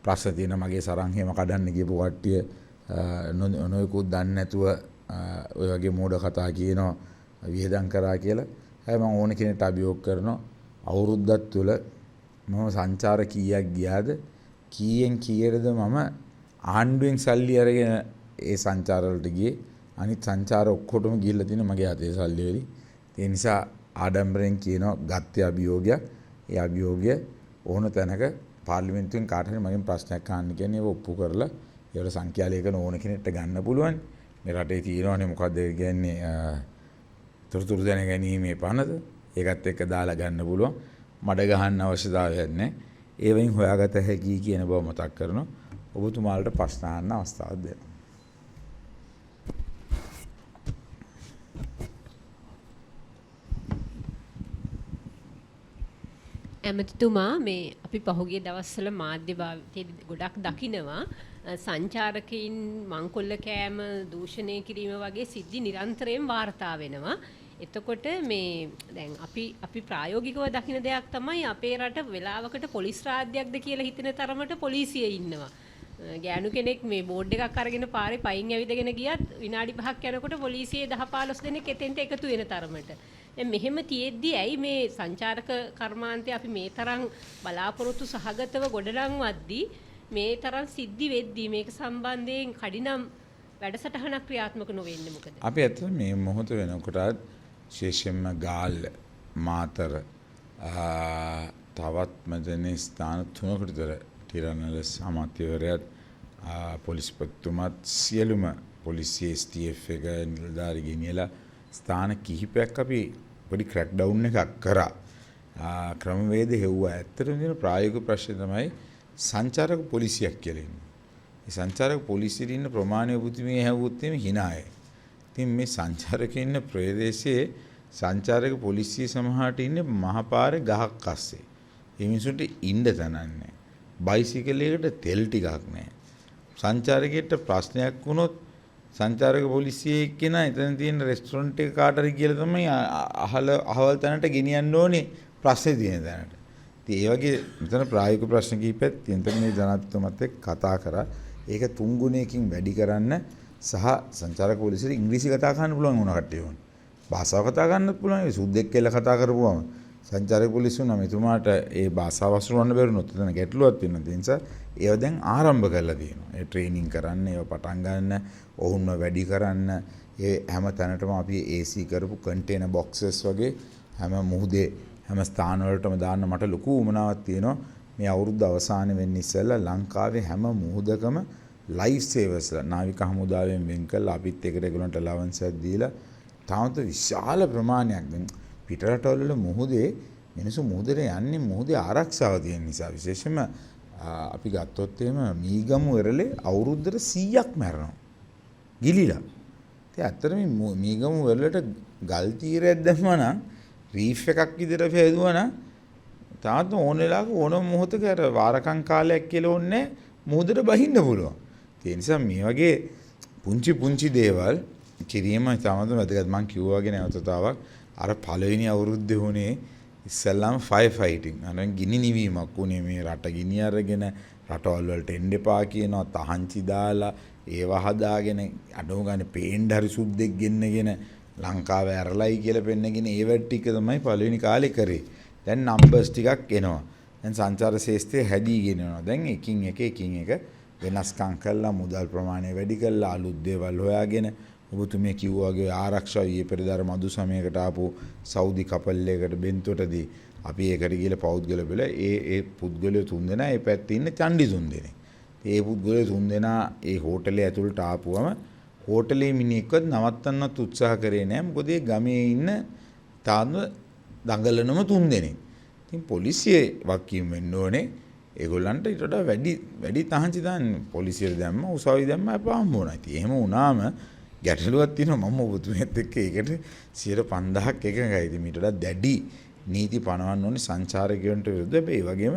ප්‍රශ්න තියෙන මගේ සරන් එහෙම කඩන්න ගියපු කට්ටිය නොයෙකුත් දන්නේ නැතුව ඔය වගේ මෝඩ කතා කියනවා වියදම් කරා කියලා. හැබැයි මම ඕන කෙනෙක්ට අභියෝග කරනවා අවුරුද්දක් තුළ මම සංචාර කීයක් ගියාද කීයෙන් කීයටද මම ආණ්ඩුවෙන් සල්ලි අරගෙන ඒ සංචාර වලට ගියේ. අනිත් සංචාර ඔක්කොටම ගිහිල්ලා තියෙන මගේ අතේ සල්ලි වලින්. ඒ නිසා ආඩම්බරෙන් කියනවා ගත්තේ අභියෝගයක්. ඒ අභියෝගය ඕන තැනක පාර්ලිමේන්තුවෙන් කාට හරි මගෙන් ප්‍රශ්නයක් අහන්න කියන්නේ ඒක ඔප්පු කරලා ඒවල සංඛ්‍යා ලේඛන ඕන කෙනෙක්ට ගන්න පුළුවන්. මේ රටේ තියෙනවනේ මොකද්ද කියන්නේ තොරතුරු දැනගැනීමේ පනත. ඒකත් එක්ක දාලා ගන්න පුළුවන්. මඩ ගහන්න අවශ්‍යතාවයක් නැහැ. ඒ වයින් හොයාගත හැකි කියන බව මතක් කරනවා. ඔබතුමාලට ප්‍රශ්න අහන්න අවස්ථාවක් දෙනවා. ඇමතිතුමා මේ අපි පහුගිය දවස්වල මාධ්‍ය භාවිතයේදී ගොඩක් දකිනවා සංචාරකයින් මංකොල්ල කෑම දූෂණය කිරීම වගේ සිද්ධි නිරන්තරයෙන් වාර්තා වෙනවා. එතකොට මේ දැන් අපි ප්‍රායෝගිකව දකින දෙයක් තමයි අපේ රට වෙලාවකට පොලිස් රාජ්‍යයක්ද කියලා හිතෙන තරමට පොලිසිය ඉන්නවා. ගෑනු කෙනෙක් මේ බෝඩ් එකක් අරගෙන පාරේ පයින් ඇවිදගෙන ගියත් විනාඩි 5ක් යනකොට පොලිසියේ 10-15 දෙනෙක් එතෙන්ට එකතු වෙන තරමට. දැන් මෙහෙම තියෙද්දි ඇයි මේ සංචාරක කර්මාන්තය අපි මේ තරම් බලාපොරොත්තු සහගතව ගොඩනංවද්දී මේ තරම් සිද්ධි වෙද්දී මේක සම්බන්ධයෙන් කඩිනම් වැඩසටහනක් ක්‍රියාත්මක නොවෙන්නේ මොකද? අපි ඇත්තට මේ මොහොත වෙනකොට විශේෂයෙන්ම ගාල්ල මාතර තවත් මැදනේ ස්ථාන 3කට විතර තිරනලස් අමාත්‍යවරයාත් පොලිස්පතිතුමත් සියලුම පොලිසිය STF එක නිලධාරි ගෙනියලා ස්ථාන කිහිපයක් අපි පොඩි ක්‍රැක් ඩවුන් එකක් කරා. ක්‍රමවේද හෙව්වා. ඇත්තටම තියෙන ප්‍රායෝගික ප්‍රශ්නේ තමයි සංචාරක පොලිසියක් කියලා ඉන්නේ. මේ සංචාරක පොලිසියේ ඉන්න ප්‍රමාණය ඔබතුමිය හැවුවොත් එimhe hinaය. ඉතින් මේ සංචාරකයන් ඉන්න ප්‍රදේශයේ සංචාරක පොලිසිය සමහරට ඉන්නේ මහපාරේ ගහක් අස්සේ. ඒ මිනිසුන්ට ඉන්න තැනක් නැහැ. බයිසිකලයකට තෙල් ටිකක් නැහැ. සංචාරකයෙක්ට ප්‍රශ්නයක් වුණොත් සංචාරක පොලිසියේ එක්කෙනා එතන තියෙන රෙස්ටොරන්ට් එක කාට හරි කියලා තමයි අහවල් තැනට ගෙනියන්න ඕනේ ප්‍රශ්නේ තියෙන තැනට. ඉතින් ඒ වගේ මෙතන ප්‍රායෝගික ප්‍රශ්න කිහිපයක් තියෙන මේ ජනාධිපතිතුමත් එක්ක කතා කරා. ඒක 3 ගුණයකින් වැඩි කරන්න සහ සංචාරක පොලිසියට ඉංග්‍රීසි කතා කරන්න පුළුවන් වුණා කට්ටිය ඕන. භාෂාව කතා කරන්නත් පුළුවන්. සුද්දෙක් කියලා කතා කරපුවම සංචාරක පොලිසිය නම් එතුමාට ඒ භාෂාව වසුරවන්න බැරිනොත් එතන ගැටලුවක් තියෙනවා. ඒ නිසා ඒව දැන් ආරම්භ කරලා තියෙනවා. ඒ ට්‍රේනින් කරන්න, ඒව පටන් ගන්න, ඔවුන්ව වැඩි කරන්න, ඒ හැම තැනටම අපි AC කරපු කන්ටේනර් බොක්සස් වගේ හැම මුහුදේ හැම ස්ථාන වලටම දාන්න මට ලොකු උමනාවක් තියෙනවා. මේ අවුරුද්ද අවසානයේ වෙන්න ඉස්සෙල්ලා ලංකාවේ හැම මුහුදකම ලයිෆ් සේවර්ස්ලා නාවික හමුදාවෙන් වෙන් කළා අපිත් එකට ඒගොල්ලන්ට ලවන්ස් එකක් දීලා තාමත් විශාල ප්‍රමාණයක් දැන් පිටරටවල වල මුහුදේ මිනිස්සු මුහුදට යන්නේ මුහුදේ ආරක්ෂාව තියෙන නිසා විශේෂයෙන්ම අපි ගත්තොත් එහෙම මීගමු වෙරළේ අවුරුද්දට 100ක් මැරෙනවා ගිලිලා. ඉතින් ඇත්තටම මේ මීගමු වෙරළට ගල් තීරයක් දැම්මා නම් රීෆ් එකක් විදිහට හේදුවා නම් තාත් ඕන වෙලාවක ඕනම මොහොතක අර වාරකම් කාලයක් කියලා ඕනේ මුහුදට බහින්න පුළුවන්. ඒ නිසා මේ වගේ පුංචි දේවල් කිරීම තමයි වැදගත්. මම කිව්වා වගේ නැවතතාවක් අර පළවෙනි අවුරුද්දේ වුණේ ඉස්සෙල්ලාම ෆයර් ෆයිටින්. අනේ ගිනි නිවීමක් උනේ මේ රට ගිනි අරගෙන රටවල් වලට එන්න එපා කියනවා තහංචි දාලා ඒව හදාගෙන අඩෝ ගන්න පේන්න හරි සුද්දෙක් ගෙන්නගෙන ලංකාවේ ඇරලයි කියලා පෙන්නගෙන ඒ වැඩ ටික තමයි පළවෙනි කාලේ කරේ. දැන් නම්බර්ස් ටිකක් එනවා. දැන් සංචාර ශේෂ්ත්‍රය හැදීගෙන යනවා. දැන් එකින් එක වෙනස්කම් කළා මුදල් ප්‍රමාණය වැඩි කළා අලුත් දේවල් හොයාගෙන ඔබතුමිය කිව්වා වගේ ආරක්ෂාව ඊයේ පෙරේදාර මදු සමයකට ආපු සෞදි කපල් එකකට බෙන්තොටදී අපි ඒකට ගිහලා පෞද්ගල බෙල ඒ පුද්ගලයෝ තුන්දෙනා ඒ පැත්තේ ඉන්න චණ්ඩි තුන්දෙනෙක්. ඒ පුද්ගලයෝ තුන්දෙනා ඒ හෝටලේ ඇතුළට ආපුවම හෝටලේ මිනිහෙක්වත් නවත්තන්නත් උත්සාහ කරේ නැහැ. මොකද ඒ ගමේ ඉන්න තාම දඟලනම තුන්දෙනෙක්. ඉතින් පොලිසිය වක්කීම් වෙන්න ඕනේ. ඒගොල්ලන්ට ඊට වඩා වැඩි තහංචි දාන්න පොලිසියට දැම්ම උසාවි දැම්ම අපහාම වුණා. ඉතින් එහෙම වුණාම ගැටලුවක් තියෙනවා මම ඔබතුමියත් එක්ක ඒකට 5000ක් එකඟයි. ඉතින් ඊට වඩා දැඩි නීති පනවන්න ඕනේ සංචාරකයන්ට විරුද්ධව. ඒ වගේම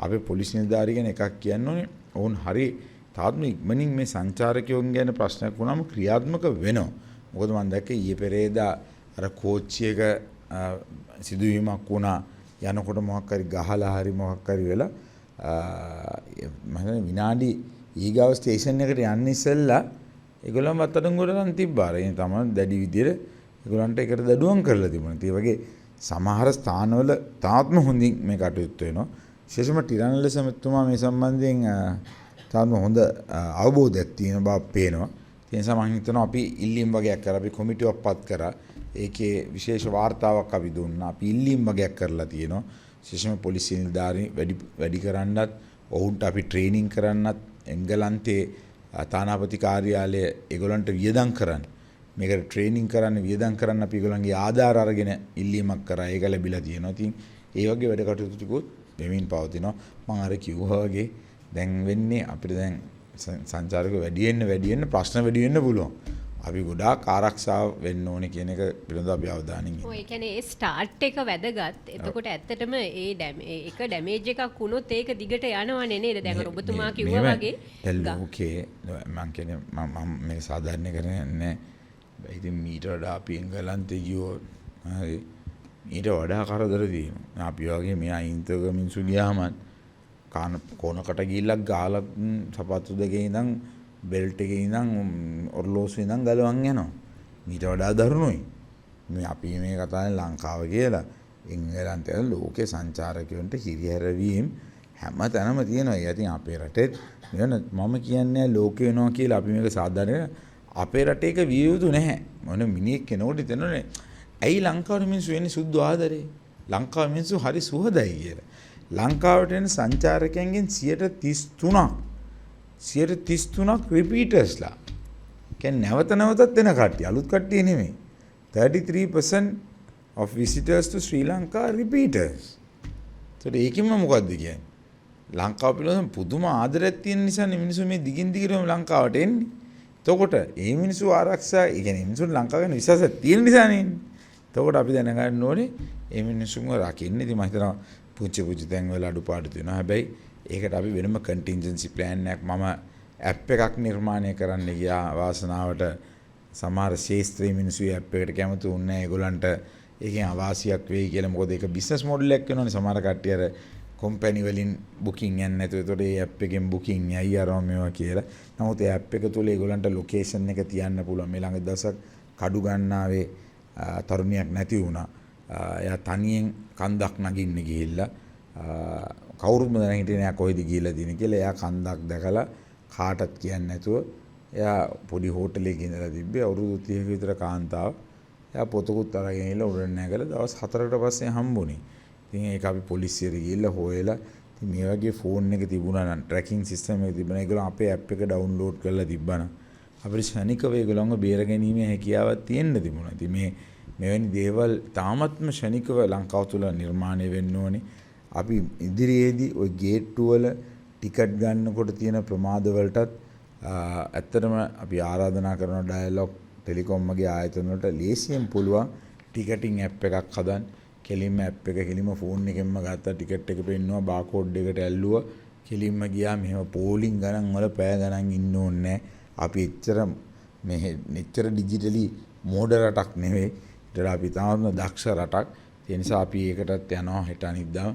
අපේ පොලිස් නිලධාරිගෙන එකක් කියන්න ඕනේ. ඔවුන් හරි තාත්ම ඉක්මනින් මේ සංචාරකයන් ගැන ප්‍රශ්නයක් වුණාම ක්‍රියාත්මක වෙනවා. මොකද මම දැක්කේ ඊයේ පෙරේදා අර කෝච්චියක සිදුවීමක් වුණා. යනකොට මොකක් හරි ගහලා හරි මොකක් හරි වෙලා මම විනාඩි ඊගාව ස්ටේෂන් එකට යන්න ඉස්සෙල්ලා ඒගොල්ලන් අත්අඩංගුවට ගන්න තිබ්බා. ඒ තමයි දැඩි විදියට ඒගොල්ලන්ට ඒකට දඩුවම් කරලා තිබුණා. ඒ වගේ සමහර ස්ථානවල තාත්ම හොඳින් මේ කටයුතු වෙනවා. විශේෂයෙන්ම ටිරානලස මෙතුමා මේ සම්බන්ධයෙන් තාත්ම හොඳ අවබෝධයක් තියෙන බව පේනවා. ඒ නිසා මම හිතනවා අපි ඉල්ලීම් වගේක් කරා අපි කොමිටුවක් පත් කරා. ඒකේ විශේෂ වාර්තාවක් අපි දුන්නා. අපි ඉල්ලීම් වගේක් කරලා තියෙනවා. විශේෂයෙන්ම පොලිස් නිලධාරීන් වැඩි කරන්නත් ඔවුන්ට අපි ට්‍රේනින් කරන්නත් එංගලන්තයේ තානාපති කාර්යාලය ඒගොල්ලන්ට වියදම් කරන්න. මේකට ට්‍රේනින් කරන්න වියදම් කරන්න අපි ඒගොල්ලන්ගේ ආධාර අරගෙන ඉල්ලීමක් කරා. ඒක ලැබිලා තියෙනවා. ඉතින් ඒ වගේ වැඩ කටයුතු ටිකුත් වෙමින් පවතිනවා. මම අර කිව්වා වගේ දැන් වෙන්නේ අපිට දැන් සංචාරක වැඩි වෙන්න ප්‍රශ්න වැඩි වෙන්න පුළුවන්. අපි ගොඩාක් ආරක්ෂාව වෙන්න ඕනේ කියන එක පිළිබඳව අපි අවධානයෙන් ඉන්නවා. ඔය කියන්නේ ඒ ස්ටාර්ට් එක වැදගත්. එතකොට ඇත්තටම ඒක ඩැමේජ් එකක් වුණොත් ඒක දිගට යනවනේ නේද? දැන් ඔබතුමා කිව්වා වගේ. ලෝකේ මම කියන්නේ මම මේ සාධාරණ කරන්නේ ඉතින් මීට වඩා අපි එංගලන්තේ ගියොත් හරි ඊට වඩා කරදර තියෙනවා. අපි වගේ මේ අයින්තක මිනිස්සු ගියාම කොනකට ගිහිල්ලා ගාලා සපත්තු දෙකේ ඉඳන් බෙල්ට් එකේ ඉඳන් ඔර්ලෝසුවේ ඉඳන් ගලවන් යනවා. ඊට වඩා දරුණුයි. මේ අපි මේ කතාවේ ලංකාව කියලා එංගලන්තයේ ලෝකේ සංචාරකයන්ට හිරිහැරවීම හැම තැනම තියෙනවා. ඒ ඉතින් අපේ රටේ මම කියන්නේ ලෝකේ වෙනවා කියලා අපි මේක සාධාරණ අපේ රටේ එක විය යුතු නැහැ. මොන මිනිහෙක් කෙනෙකුට හිතනෝනේ ඇයි ලංකාවේ මිනිස්සු වෙන්නේ සුද්ධ ආදරේ? ලංකාවේ මිනිස්සු හරි සුහදයි කියලා. ලංකාවට එන සංචාරකයන්ගෙන් 33ක් රිපීටර්ස්ලා. කියන්නේ නැවතත් එන කට්ටිය. අලුත් කට්ටිය නෙමෙයි. 33% of visitors to Sri Lanka are repeaters. ඒකෙම මොකද්ද කියන්නේ? ලංකාව පිළිබඳව පුදුම ආදරයක් තියෙන නිසා මිනිස්සු මේ දිගින් දිගටම ලංකාවට එන්නේ. එතකොට මේ මිනිස්සු ආරක්ෂා, ඒ කියන්නේ මිනිස්සු ලංකාව ගැන විශ්වාසයක් තියෙන නිසානේ එන්නේ. එතකොට අපි දැනගන්න ඕනේ මේ මිනිස්සුන්ව රකින්න. ඉතින් මම හිතනවා පුංචි තැන් වල අඩුපාඩු තියෙනවා. හැබැයි ඒකට අපි වෙනම කන්ටින්ජන්සි ප්ලෑන් එකක් මම ඇප් එකක් නිර්මාණය කරන්න ගියා. වාසනාවට සමහර ශාස්ත්‍රීය මිනිස්සු ඇප් එකට කැමති වුණේ නැහැ. ඒගොල්ලන්ට ඒකෙන් අවාසියක් වෙයි කියලා. මොකද ඒක බිස්නස් මොඩල් එකක් වෙනවනේ. සමහර කට්ටිය අර කම්පැනි වලින් බුකින් යන්නේ නැතුව ඒතකොට ඒ ඇප් එකෙන් බුකින් යයි අරම මේවා කියලා. නමුත් ඒ ඇප් එක තුල ඒගොල්ලන්ට ලොකේෂන් එක තියන්න පුළුවන්. මේ ළඟ දවසක් කඩු ගන්නාවේ තරුණියක් නැති වුණා. එයා තනියෙන් කන්දක් නගින්න ගිහිල්ලා කවුරුත් මම දැන හිටියේ නෑ කොහෙද ගිහිල්ලා තියෙන කියලා. එයා කන්දක් දැකලා කාටවත් කියන්නේ නැතුව එයා පොඩි හෝටලයක ඉඳලා තිබ්බේ. අවුරුදු 30ක විතර කාන්තාව. එයා පොතකුත් අරගෙන ඉල්ල උඩ නැගලා දවස් 4කට පස්සේ හම්බුනේ. ඉතින් ඒක අපි පොලිසියට ගිහිල්ලා හොයලා ඉතින් මේ වගේ ෆෝන් එක තිබුණා නම් ට්‍රැකින් සිස්ටම් එක තිබුණා. ඒගොල්ලෝ අපේ ඇප් එක ඩවුන්ලෝඩ් කරලා තිබ්බනම් අපිට ශනිකව ඒගොල්ලන්ව බේරගැනීමේ හැකියාවක් තියෙන්න තිබුණා. ඉතින් මෙවැනි දේවල් තාමත්ම ශනිකව ලංකාව තුළ නිර්මාණය වෙන්න ඕනේ. අපි ඉදිරියේදී ওই ගේට්ටු වල ටිකට් ගන්නකොට තියෙන ප්‍රමාද වලටත් ඇත්තටම අපි ආරාධනා කරන ඩයලොග් ටෙලිකොම් වගේ ආයතන වලට ලේසියෙන් පුළුවන් ටිකටින් ඇප් එකක් හදන්න. කෙලින්ම ඇප් එක කෙලින්ම ෆෝන් එකෙන්ම ගත්තා ටිකට් එක පෙන්නුවා බාකෝඩ් එකට ඇල්ලුවා කෙලින්ම ගියා. මෙහෙම පෝලිං ගණන් වල පැය ගණන් ඉන්න ඕනේ නැහැ. අපි එච්චර ඩිජිටලි මෝඩ රටක් නෙවෙයි. ඒතර අපි තාම දක්ෂ රටක්. ඒ නිසා අපි ඒකටත් යනවා හෙට අනිද්දා.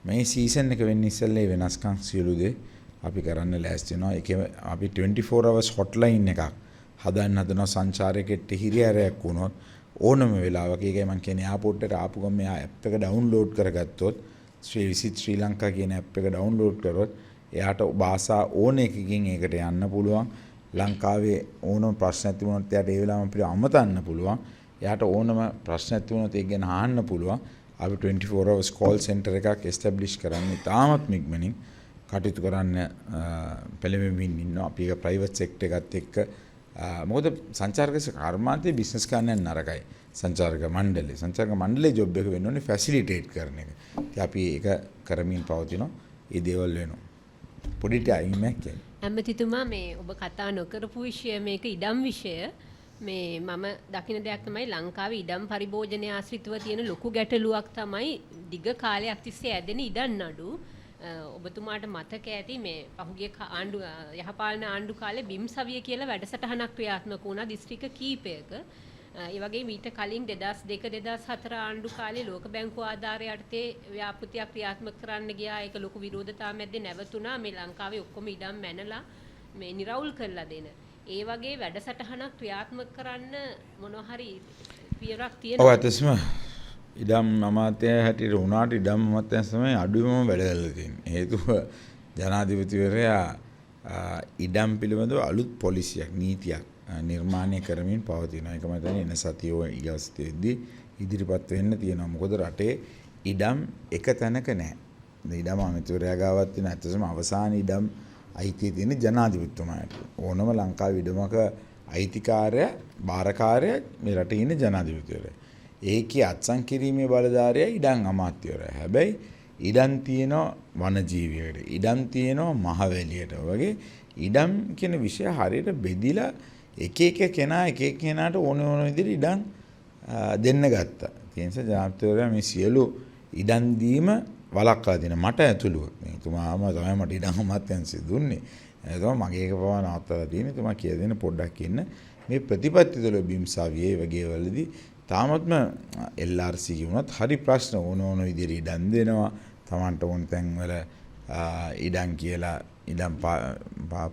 මේ සීසන් එක වෙන්න ඉස්සෙල්ලා වෙනස්කම් සියලු දේ අපි කරන්න ලෑස්ති වෙනවා. ඒකේ අපි 24 hours hotline එකක් හදනවා. සංචාරකෙට හිරිහැරයක් වුණොත් ඕනම වෙලාවක ඒකයි මම කියන්නේ එයාපෝට් එකට ආපු ගමන් එයා ඇප් එක ඩවුන්ලෝඩ් කරගත්තොත් විසිට් ශ්‍රී ලංකා කියන ඇප් එක ඩවුන්ලෝඩ් කරොත් එයාට භාෂා ඕන එකකින් ඒකට යන්න පුළුවන්. ලංකාවේ ඕනම ප්‍රශ්නයක් තිබුණොත් එයාට ඒ වෙලාවම අපිට අමතන්න පුළුවන්. එයාට ඕනම ප්‍රශ්නයක් තිබුණොත් ඒක ගැන අහන්න පුළුවන්. අපි 24 hours call center එකක් establish කරන්න ඉතාමත් ඉක්මනින් කටයුතු කරන්න පෙළඹෙමින් ඉන්නවා. අපි ඒක private sector එකත් එක්ක මොකද සංචාරක කර්මාන්තයේ බිස්නස් කරන්න නරකයි. සංචාරක මණ්ඩලයේ ජොබ් එක වෙන්න ඕනේ ෆැසිලිටේට් කරන එක. ඉතින් අපි ඒක කරමින් පවතිනවා. ඒ දේවල් වෙනවා. පොඩි ටයිමක් කියන්නේ. ඇමතිතුමා මේ ඔබ කතා නොකරපු විෂය මේක ඉඩම් විෂය. මේ මම දකින දෙයක් තමයි ලංකාවේ ඉඩම් පරිභෝජනය ආශ්‍රිතව තියෙන ලොකු ගැටලුවක් තමයි දිග කාලයක් තිස්සේ ඇදෙන ඉඩම් නඩු. ඔබතුමාට මතක ඇති මේ පහුගිය යහපාලන ආණ්ඩු කාලේ බිම් සවිය කියලා වැඩසටහනක් ක්‍රියාත්මක වුණා දිස්ත්‍රික්ක කීපයක. ඒ වගේ මීට කලින් 2002-2004 ආණ්ඩු කාලේ ලෝක බැංකුව ආධාරය යටතේ ව්‍යාපෘතියක් ක්‍රියාත්මක කරන්න ගියා. ඒක ලොකු විරෝධතාවක් මැද්දේ නැවතුණා. මේ ලංකාවේ ඔක්කොම ඉඩම් මැනලා මේ නිරවුල් කරලා දෙන. ඒ වගේ වැඩසටහනක් ක්‍රියාත්මක කරන්න මොනවා හරි පියවරක් තියෙනවා. ඔව් ඇත්තටම ඉඩම් අමාත්‍ය හැටියට උනාට ඉඩම් අමාත්‍ය තමයි අඩුවම වැඩ කරලා තියෙන්නේ. හේතුව ජනාධිපතිවරයා ඉඩම් පිළිබඳව අලුත් පොලිසියක් නීතියක් නිර්මාණය කරමින් පවතිනවා. ඒක මම හිතන්නේ එන සතියේ ඊගස්තේදී ඉදිරිපත් වෙන්න තියෙනවා. මොකද රටේ ඉඩම් එක තැනක නැහැ. ඉඩම් අමාත්‍යවරයා ගාවත් තියෙන ඇත්තටම අවසාන ඉඩම් අයිතිය තියෙන ජනාධිපතිතුමාට. ඕනම ලංකාවේ ඉඩමක අයිතිකාරය බාරකාරය මේ රටේ ඉන්න ජනාධිපතිවරයා. ඒකේ අත්සන් කිරීමේ බලධාරියා ඉඩම් අමාත්‍යවරයා. හැබැයි ඉඩම් තියෙනවා වනජීවියට, ඉඩම් තියෙනවා මහවැලියට වගේ ඉඩම් කියන විෂය හරියට බෙදිලා එක එක කෙනාට ඕන විදිහට ඉඩම් දෙන්න ගත්තා. ඒ නිසා ජනාධිපතිවරයා මේ සියලු ඉඩම් දීම වළක්වා දෙන මට ඇතුළුව. මේ තුමාම තමයි මට ඉඩම් අමාත්‍යාංශය දුන්නේ. එතකොට මගේ එක පවා නවත්තලා තියෙන්නේ. තුමා කියලා දෙන්න පොඩ්ඩක් ඉන්න. මේ ප්‍රතිපත්ති වල බිම්සාවියේ වගේ වලදී තාමත්ම LRC කියුණත් හරි ප්‍රශ්න ඕන විදිහට ඉඩම් දෙනවා. Tamanට ඕන තැන්වල ඉඩම් කියලා ඉඩම්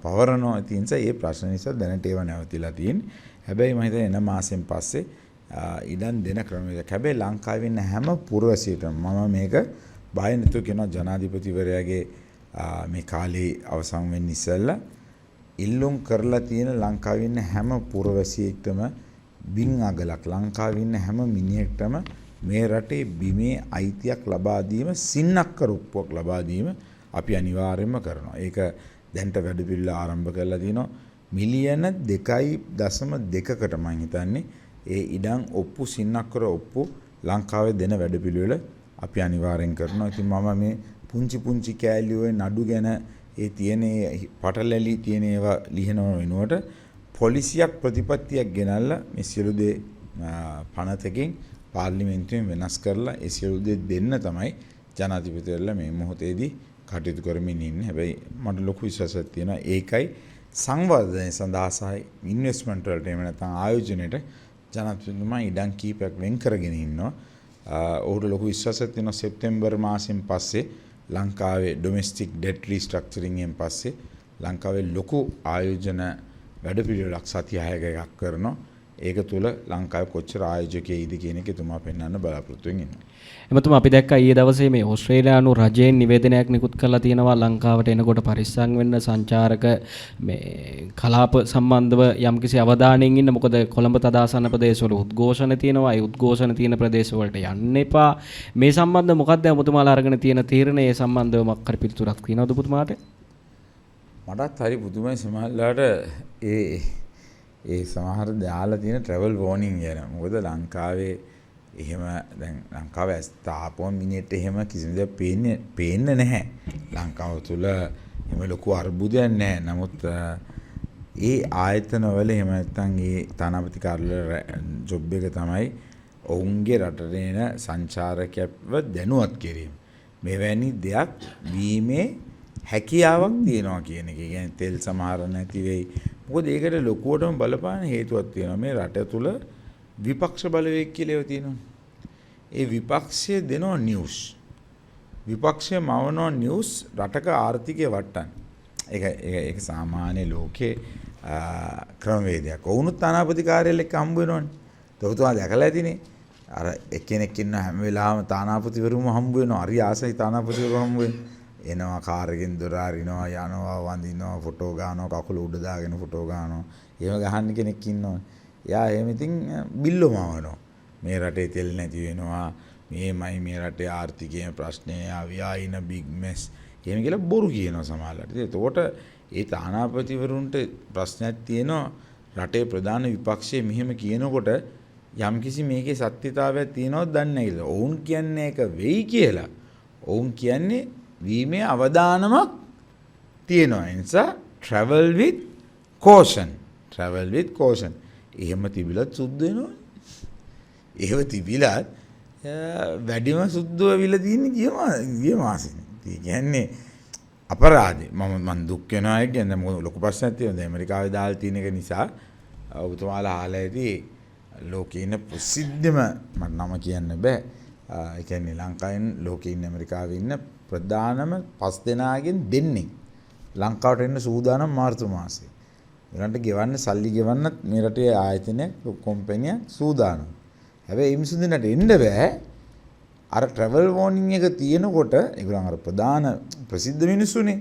පවරනවා. ඒ නිසා මේ ප්‍රශ්න නිසා දැනට ඒව නැවතිලා තියෙන්නේ. හැබැයි මම හිතන්නේ එන මාසෙන් පස්සේ ඉඩම් දෙන ක්‍රමයක්. හැබැයි ලංකාවේ ඉන්න හැම පුරවැසියෙකුටම මම මේක බය නැතුව කියනවා ජනාධිපතිවරයාගේ මේ කාලේ අවසන් වෙන්න ඉස්සෙල්ලා ඉල්ලුම් කරලා තියෙන ලංකාවේ ඉන්න හැම පුරවැසියෙක්ටම බින් අගලක් ලංකාවේ ඉන්න හැම මිනිහෙක්ටම මේ රටේ බිමේ අයිතියක් ලබා දීම සින්නක්කර උප්පුවක් ලබා දීම අපි අනිවාර්යයෙන්ම කරනවා. ඒක දැන්ට වැඩපිළිවෙල ආරම්භ කරලා තිනවා. මිලියන 2.2කට මම හිතන්නේ ඒ ඉඩම් ඔප්පු සින්නක්කර ඔප්පු ලංකාවේ දෙන වැඩපිළිවෙල අපි අනිවාර්යෙන් කරනවා. ඉතින් මම මේ පුංචි කෑලි ඔය නඩු ගැන ඒ තියෙන පටලැලි තියෙන ඒවා ලියනව වෙනුවට පොලිසියක් ප්‍රතිපත්තියක් ගෙනල්ලා මේ සියලු දේ පනතකින් පාර්ලිමේන්තුවෙන් වෙනස් කරලා ඒ සියලු දේ දෙන්න තමයි ජනාධිපතිවරයා මේ මොහොතේදී කටයුතු කරමින් ඉන්නේ. හැබැයි මට ලොකු විශ්වාසයක් තියෙනවා ඒකයි සංවර්ධනය සඳහා සහ ඉන්වෙස්ට්මන්ට් වලට එහෙම නැත්නම් ආයෝජනයේට ජනාධිපතිතුමා ඉඩම් කීපයක් වෙන් කරගෙන ඉන්නවා. ඔහුට ලොකු විශ්වාසයක් තියෙනවා සෙප්තැම්බර් මාසෙන් පස්සේ ලංකාවේ ඩොමෙස්ටික් ඩෙට් රීස්ට්‍රක්චරින් එකෙන් පස්සේ ලංකාවේ ලොකු ආයෝජන වැඩපිළිවෙලක් සතිය 6ක එකක් කරනවා. ඒක තුල ලංකාවේ කොච්චර ආයෝජකයෙයිද කියන එක තුමා පෙන්වන්න බලාපොරොත්තු වෙමින් ඉන්නවා. එමතුම අපි දැක්කා ඊයේ දවසේ මේ ඕස්ට්‍රේලියානු රජයෙන් නිවේදනයක් නිකුත් කරලා තියෙනවා ලංකාවට එනකොට පරිස්සම් වෙන්න සංචාරක මේ කලාප සම්බන්ධව යම්කිසි අවධානයෙන් ඉන්න. මොකද කොළඹ තදාසන ප්‍රදේශවල උද්ඝෝෂණ තියෙනවා. ඒ උද්ඝෝෂණ තියෙන ප්‍රදේශවලට යන්න එපා. මේ සම්බන්ධව මොකක්ද ඔබතුමාලා අරගෙන තියෙන තීරණය? ඒ සම්බන්ධව මොකක් හරි පිළිතුරක් තියෙනවද ඔබතුමාට? මටත් හරි පුදුමයි සමහරලාට ඒ සමහර දාලා තියෙන ට්‍රැවල් වෝනින් යන. මොකද ලංකාවේ එහෙම දැන් ලංකාවේ ස්ථාපන මිනිහෙට එහෙම කිසිම දෙයක් පේන්නේ නැහැ. ලංකාව තුල එහෙම ලොකු අර්බුදයක් නැහැ. නමුත් ඒ ආයතන වල එහෙම නැත්නම් ඒ තානාපති කාර්යාලවල ජොබ් එක තමයි ඔවුන්ගේ රටට එන සංචාරකයව දැනුවත් කිරීම. මෙවැනි දෙයක් වීමේ හැකියාවක් තියෙනවා කියන එක. ඒ කියන්නේ තෙල් සමහර නැති වෙයි. මොකද ඒකට ලොකුවටම බලපාන හේතුවක් තියෙනවා. මේ රට තුල විපක්ෂ බලවේග කියලා ඒවා තියෙනවා. ඒ විපක්ෂය දෙනවා නිවුස්. විපක්ෂය මවනවා නිවුස් රටක ආර්ථිකය වටන්න. ඒක සාමාන්‍ය ලෝකේ ක්‍රමවේදයක්. වුණුත් තානාපති කාර්යාලෙක හම්බ වෙනවනේ. ඔබතුමා දැකලා ඇතිනේ. අර එක්කෙනෙක් ඉන්න හැම වෙලාවෙම තානාපතිවරුම හම්බ වෙනවා. හරි ආසයි තානාපතිවරු හම්බ වෙන. එනවා කාර් එකෙන් දොර අරිනවා යනවා වඳිනවා ෆොටෝ ගන්නවා කකුල උඩ දාගෙන ෆොටෝ ගන්නවා. එහෙම ගහන්න කෙනෙක් ඉන්නවා. එයා එහෙම ඉතින් බිල්ලෝ මවනවා. මේ රටේ තෙල් නැති වෙනවා. මේමයි මේ රටේ ආර්ථිකයේ ප්‍රශ්නේ ආවියායින බිග් මෙස්. එහෙම කියලා බොරු කියනවා සමහරවිට. ඒතකොට ඒ තානාපතිවරුන්ට ප්‍රශ්නයක් තියෙනවා. රටේ ප්‍රධාන විපක්ෂයේ මෙහෙම කියනකොට යම්කිසි මේකේ සත්‍යතාවයක් තියෙනවද දන්නේ නැහැ කියලා. ඔවුන් කියන්නේ ඒක වෙයි කියලා. ඔවුන් කියන්නේ වීමේ අවදානමක් තියෙනවා. ඒ නිසා travel with caution. travel with caution. එහෙම තිබිලත් සුද්ධ වෙනවා. එහෙම තිබිලත් වැඩිම සුද්ධව විල තියෙන්නේ ගිය මාසෙ. ඒ කියන්නේ අපරාධේ. මම දුක් වෙනවා කියන්නේ මොකද ලොකු ප්‍රශ්නයක් තියෙනවා. ඇමරිකාවේ දාලා තියෙන එක නිසා ඔබතුමාලා අහලා ඇති ලෝකේ ඉන්න ප්‍රසිද්ධම මට නම කියන්න බෑ. ඒ කියන්නේ ලංකාවෙන් ලෝකේ ඉන්න ඇමරිකාවේ ඉන්න ප්‍රධානම 5 දෙනාගෙන් දෙන්නේ ලංකාවට එන්න සූදානම් මාර්තු මාසේ. ඒකට ගෙවන්න සල්ලි ගෙවන්නත් මේ රටේ ආයතනයක් කොම්පැනියක් සූදානම්. හැබැයි මේ මිනිස්සුන්ට එන්න බෑ. අර ට්‍රැවල් වෝනින් එක තියෙනකොට ඒගොල්ලන් අර ප්‍රධාන ප්‍රසිද්ධ මිනිස්සුනේ.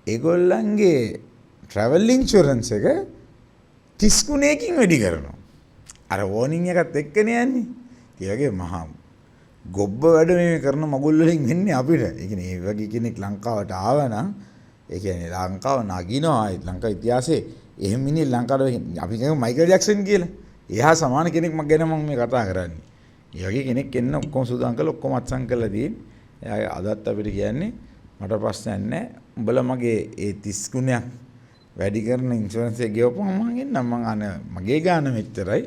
ඒගොල්ලන්ගේ ට්‍රැවල් ඉන්ෂුරන්ස් එක 30 ගුණයකින් වැඩි කරනවා. අර වෝනින් එකත් එක්කනේ යන්නේ. ඒ වගේ මහා ගොබ්බ වැඩ මේ කරන මගුල් වලින් වෙන්නේ අපිට. ඒ කියන්නේ මේ වගේ කෙනෙක් ලංකාවට ආවනම් ඒ කියන්නේ ලංකාව නගිනවා ලංකා ඉතිහාසයේ එහෙම මිනිහ ලංකාවට අපි කියමු මයිකල් ජැක්සන් කියලා. එයා සමාන කෙනෙක් මම ගැන මම මේ කතා කරන්නේ. ඒ වගේ කෙනෙක් එන්න ඔක්කොම සූදානම් කරලා ඔක්කොම අත්සන් කරලා තියෙන්නේ. එයා අදත් අපිට කියන්නේ මට ප්‍රශ්නයක් නැහැ. උඹලා මගේ ඒ 30 ගුණයක් වැඩි කරන ඉන්ෂුරන්ස් එක ගෙවපුවම මම එන්නම් මම මගේ ගාන මෙච්චරයි.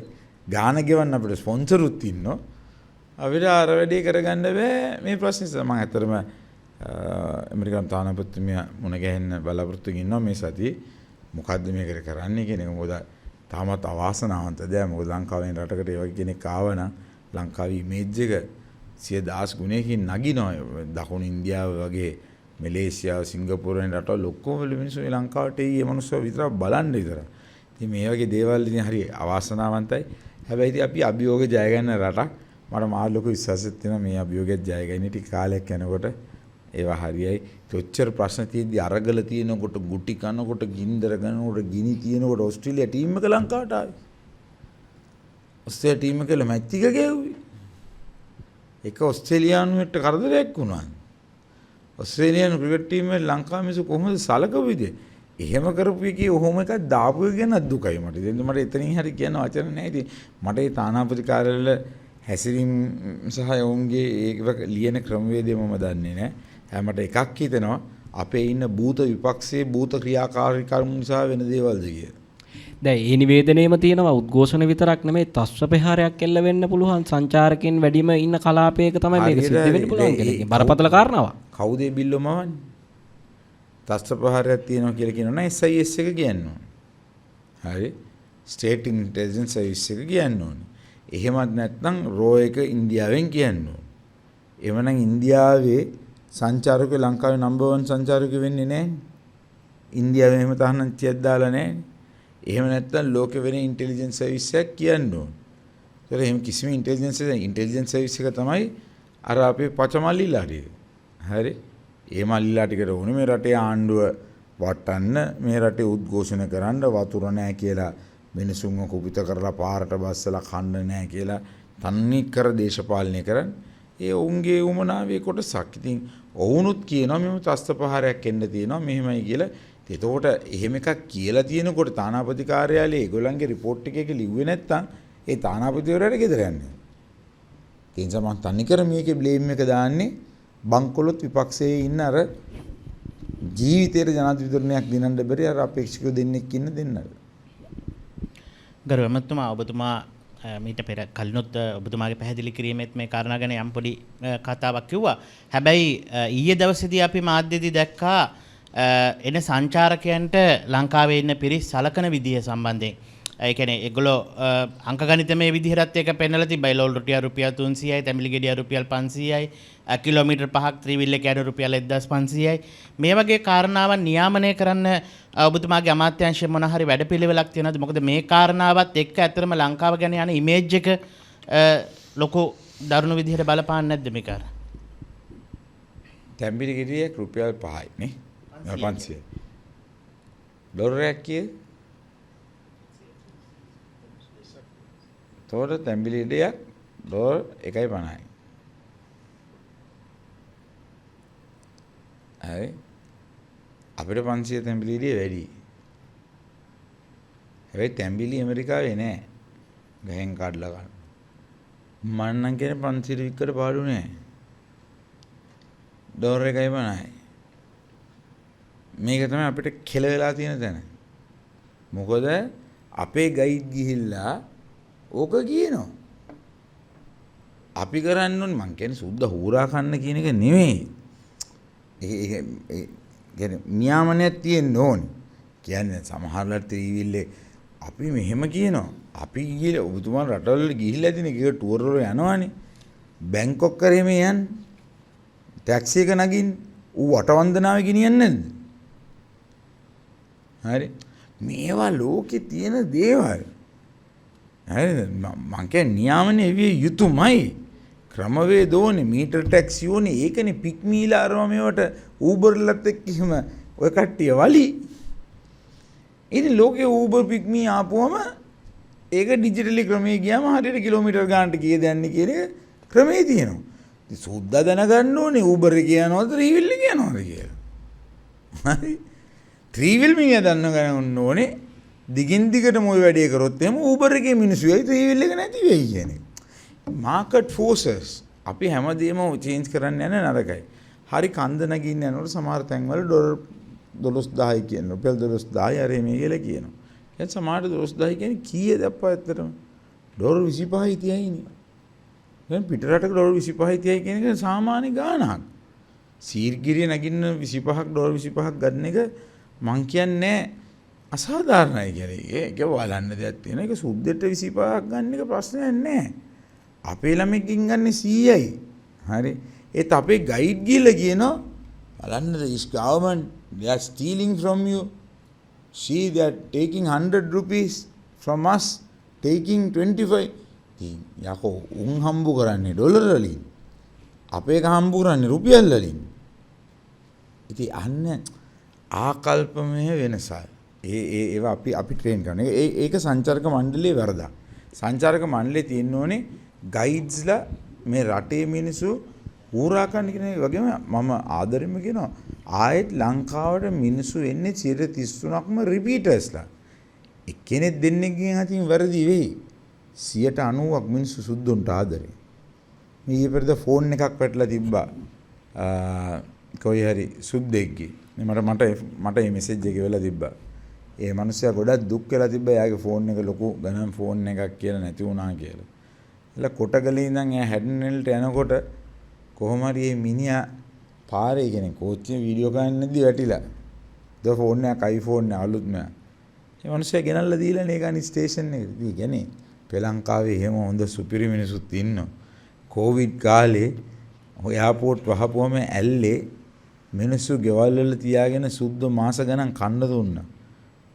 ගාන ගෙවන්න අපිට ස්පොන්සරුත් ඉන්නවා. අපිට අර වැඩේ කරගන්න බෑ මේ ප්‍රශ්නේ මම ඇත්තටම ඇමරිකානු තානාපතිතුමිය මුණ ගැහෙන්න බලාපොරොත්තු ඉන්නවා මේ සතියේ. මොකද්ද මේකට කරන්නේ කියන එක මොකද තාමත් අවාසනාවන්ත දෙයක්. මොකද ලංකාවෙන් රටකට ඒ වගේ කෙනෙක් ආවනම් ලංකාවේ ඉමේජ් එක 100,000 ගුණයකින් නගිනවා. දකුණු ඉන්දියාව වගේ මැලේසියාව සිංගප්පූරු වැනි රටවල් ඔක්කොම මිනිස්සු ලංකාවට ඒ මිනිස්සු විතරක් බලන්න විතරයි. ඉතින් මේ වගේ දේවල් ඉතින් හරි අවාසනාවන්තයි. හැබැයි ඉතින් අපි අභියෝග ජය ගන්න රටක්. මට මා ලොකු විශ්වාසයක් තියෙනවා මේ අභියෝගයත් ජය ගන්න ටික කාලයක් යනකොට ඒවා හරියයි. ඔච්චර ප්‍රශ්න තියෙද්දි අරගල තියෙනකොට ගුටි කනකොට ගින්දර ගන්නකොට ගිනි තියෙනකොට ඕස්ට්‍රේලියා ටීම් එක ලංකාවට ආවේ. ඕස්ට්‍රේලියා ටීම් එකල මැච් එක ගෙව්වේ. එක ඕස්ට්‍රේලියානුවෙක්ට කරදරයක් වුණා. ඕස්ට්‍රේලියානු ක්‍රිකට් ටීම් එකේ ලංකාව මිනිස්සු කොහොමද සලකපු විදිය? එහෙම කරපු එකේ ඔහොම එකක් දාපු එක ගැන දුකයි මට. ඉතින් මට එතනින් හරි කියන්න වචන නැහැ. ඉතින් මට ඒ තානාපති කාර්යාලවල හැසිරීම් සහ ඔවුන්ගේ ඒක ලියන ක්‍රමවේදය මම දන්නේ නැහැ. මට එකක් හිතෙනවා අපේ ඉන්න භූත විපක්ෂයේ භූත ක්‍රියාකාරීකම් නිසා වෙන දේවල්ද කියලා. දැන් ඒ නිවේදනයේම තියෙනවා උද්ඝෝෂණ විතරක් නෙමෙයි තස්ත්‍ර ප්‍රහාරයක් එල්ල වෙන්න පුළුවන් සංචාරකයන් වැඩිම ඉන්න කලාපයක තමයි මේක සිද්ධ වෙන්න පුළුවන් කියලා. බරපතල කාරණාවක්. කවුද මේ බිල්ලෝ මවන්නේ? තස්ත්‍ර ප්‍රහාරයක් තියෙනවා කියලා කියනවා SIS එක කියන්නේ. හරි. ස්ටේට් ඉන්ටෙලිජන්ස් සර්විස් එක කියන්නේ. එහෙමත් නැත්නම් රෝ එක ඉන්දියාවෙන් කියන්නේ. එවනම් ඉන්දියාවේ සංචාරකයෝ ලංකාවේ නම්බර් 1 සංචාරකයෝ වෙන්නේ නැහැ. ඉන්දියාවේ එහෙම තහනන්තියක් දාලා නැහැ. එහෙම නැත්නම් ලෝකෙ වෙන ඉන්ටෙලිජන්ස් සර්විස් එකක් කියන්නේ. ඒතර එහෙම කිසිම ඉන්ටෙලිජන්ස් සර්විස් එක තමයි අර අපේ පචමල්ලිලා ටික. හරි. ඒ මල්ලිලා ටිකට ඕනේ මේ රටේ ආණ්ඩුව වටන්න, මේ රටේ උද්ඝෝෂණ කරන්න, වතුර නැහැ කියලා මිනිසුන්ව කුපිත කරලා පාරට බස්සලා කන්න නැහැ කියලා තන්නේ කර දේශපාලනය කරන්න. ඒ ඔවුන්ගේ උමනාවේ කොටසක්. ඉතින් ඔවුනුත් කියනවා මෙහෙම තස්ත පහරයක් එන්න තියෙනවා මෙහෙමයි කියලා. එතකොට එහෙම එකක් කියලා තියෙනකොට තානාපති කාර්යාලයේ ඒගොල්ලන්ගේ රිපෝට් එකක ලිව්වේ නැත්තම් ඒ තානාපතිවරයාට ගෙදර යන්නේ. ඒ නිසා මම තනිකර මේකේ බ්ලේම් එක දාන්නේ බංකොලොත් විපක්ෂයේ ඉන්න අර ජීවිතේට ජනාධිපතිවරණයක් දිනන්න බැරි අර අපේක්ෂකයෝ දෙන්නෙක් ඉන්න දෙන්නද. ගරු ඇමතුමා ඔබතුමා මීට පෙර කලිනුත් ඔබතුමාගේ පැහැදිලි කිරීමෙත් මේ කාරණා ගැන යම් පොඩි කතාවක් කිව්වා. හැබැයි ඊයේ දවසේදී අපි මාධ්‍යයේදී දැක්කා එන සංචාරකයන්ට ලංකාවේ ඉන්න පිරිස් සලකන විදිහ සම්බන්ධයෙන්. ඒ කියන්නේ ඒගොල්ලෝ අංක ගණිතමය විදිහට ඒක පෙන්නලා තිබ්බයි. ලෝල් රොටිය රුපියල් 300යි, තැඹිලි ගෙඩිය රුපියල් 500යි, කිලෝමීටර් 5ක් ත්‍රිවිල් එක යන රුපියල් 1500යි. මේ වගේ කාරණාවන් නියාමනය කරන්න ඔබතුමාගේ අමාත්‍යාංශයේ මොන හරි වැඩපිළිවෙලක් තියෙනවද? මොකද මේ කාරණාවත් එක්ක ඇත්තටම ලංකාව ගැන යන ඉමේජ් එක ලොකු දරුණු විදිහට බලපාන්නේ නැද්ද මේක? තැඹිලි ගෙඩියක් රුපියල් 5යි නේ. 500. ඩොලරයක් කීයද? තෝර තැඹිලි ගෙඩියක් ඩොලර් 1.50යි. හරි. අපිට 500 තැඹිලි ගෙඩිය වැඩි. හැබැයි තැඹිලි ඇමරිකාවේ නෑ. ගහෙන් කඩලා ගන්න. මම නම් කියන්නේ 500 වික්කට පාඩු නෑ. ඩොලර් 1.50යි. මේක තමයි අපිට කෙල වෙලා තියෙන තැන. මොකද අපේ ගයිඩ් ගිහිල්ලා ඕක කියනවා. අපි කරන්න ඕනේ මං කියන්නේ සුද්ධ හූරා කන්න කියන එක නෙමෙයි. ඒ කියන්නේ නියාමනයක් තියෙන්න ඕනේ. කියන්නේ සමහරවල්ට ත්‍රිවිල්ලේ අපි මෙහෙම කියනවා. අපි ගිහලා ඔබතුමාලා රටවල ගිහිල්ලා තියෙන එක ටුවර් වල යනවානේ. බැංකොක් කරේ මේ යන්නේ. ටැක්සි එක නගින්න. ඌ වටවන්දනාවේ ගෙනියන්නේ නැද්ද? හරි. මේවා ලෝකේ තියෙන දේවල්. හරිද? මං කියන්නේ නියාමනේ විය යුතුමයි. ක්‍රමවේද ඕනේ, මීටර් ටැක්සි ඕනේ. ඒකනේ පික්මීලා අරම මේවට ඌබර්ලත් එක්ක එහෙම ඔය කට්ටිය වලි. ඉතින් ලෝකේ ඌබර් පික්මී ආපුවම ඒක ඩිජිටලි ක්‍රමයේ ගියාම හරියට කිලෝමීටර් ගානට කීයද යන්නේ කියන ක්‍රමයේ තියෙනවා. ඉතින් සුද්දා දැනගන්න ඕනේ ඌබර් එකේ යනවද ත්‍රිවිල් එකේ යනවද කියලා. හරි. ත්‍රිවිල් මිනිහා දන්නගන්න ඕනේ දිගින් දිගටම ওই වැඩේ කරොත් එහෙම ඌබර් එකේ මිනිස්සු වෙයි ත්‍රිවිල් එක නැති වෙයි කියන්නේ. මාකට් ෆෝසස් අපි හැමදේම චේන්ජ් කරන්න යන නරකයි. හරි කන්ද නගින්න යනකොට සමහර තැන්වල ඩොලර් 12000යි කියන රුපියල් 12000යි අර මේ කියලා කියනවා. දැන් සමහර 12000යි කියන්නේ කීයද අප්පා ඇත්තටම? ඩොලර් 25යි 30යිනේ. දැන් පිටරටක ඩොලර් 25යි 30යි කියන එක සාමාන්‍ය ගාණක්. සීර්ගිරිය නගින්න 25ක් ඩොලර් 25ක් ගන්න එක මං කියන්නේ අසාධාරණයි කියලා. ඒක බලන්න දෙයක් තියෙනවා. ඒක සුද්දෙට 25ක් ගන්න එක ප්‍රශ්නයක් නෑ. අපේ ළමෙක්ගෙන් ගන්න 100යි. හරි. ඒත් අපේ ගයිඩ් ගිහලා කියනවා බලන්න this government they are stealing from you. See they are taking 100 rupees from us taking 25. ඉතින් යකෝ උන් හම්බු කරන්නේ ඩොලර් වලින්. අපේ එක හම්බු කරන්නේ රුපියල් වලින්. ඉතින් අන්න ආකල්පමය වෙනසක්. ඒවා අපි ට්‍රේන් කරන. ඒක සංචාරක මණ්ඩලයේ වරදක්. සංචාරක මණ්ඩලයේ තියෙන්න ඕනේ ගයිඩ්ස්ලා මේ රටේ මිනිස්සු ඌරා කන්න කියන වගේම මම ආදරෙම කියනවා ආයෙත් ලංකාවට මිනිස්සු එන්නේ 33%ක්ම රිපීටර්ස්ලා. එක්කෙනෙක් දෙන්නෙක්ගෙන් අතින් වැරදි වෙයි. 90%ක් මිනිස්සු සුද්දුන්ට ආදරේ. මේ ඊපෙරද ෆෝන් එකක් වැටලා තිබ්බා. කොයි හරි සුද්දෙක්ගේ. මට මේ මෙසේජ් එක වෙලා තිබ්බා. ඒ මිනිස්සයා ගොඩක් දුක් වෙලා තිබ්බා. එයාගේ ෆෝන් එක ලොකු ගණන් ෆෝන් එකක් කියලා නැති වුණා කියලා. එලා කොටගලේ ඉඳන් එයා හැඩනල්ට යනකොට කොහොම හරි මේ මිනිහා පාරේ කියන්නේ කෝච්චියේ වීඩියෝ ගන්න නැද්දි වැටිලා. ද ෆෝන් එක iPhone එක අලුත් මෙයා. ඒ මිනිස්සයා ගෙනල්ලා දීලා නේ ගානි ස්ටේෂන් එකට. ඉතින් කියන්නේ ලංකාවේ එහෙම හොඳ සුපිරි මිනිස්සුත් ඉන්නවා. කොවිඩ් කාලේ ඔය එයාපෝට් වහපුවම ඇල්ලේ මිනිස්සු ගෙවල් වල තියාගෙන සුද්ධ මාස ගණන් කන්න දුන්නා.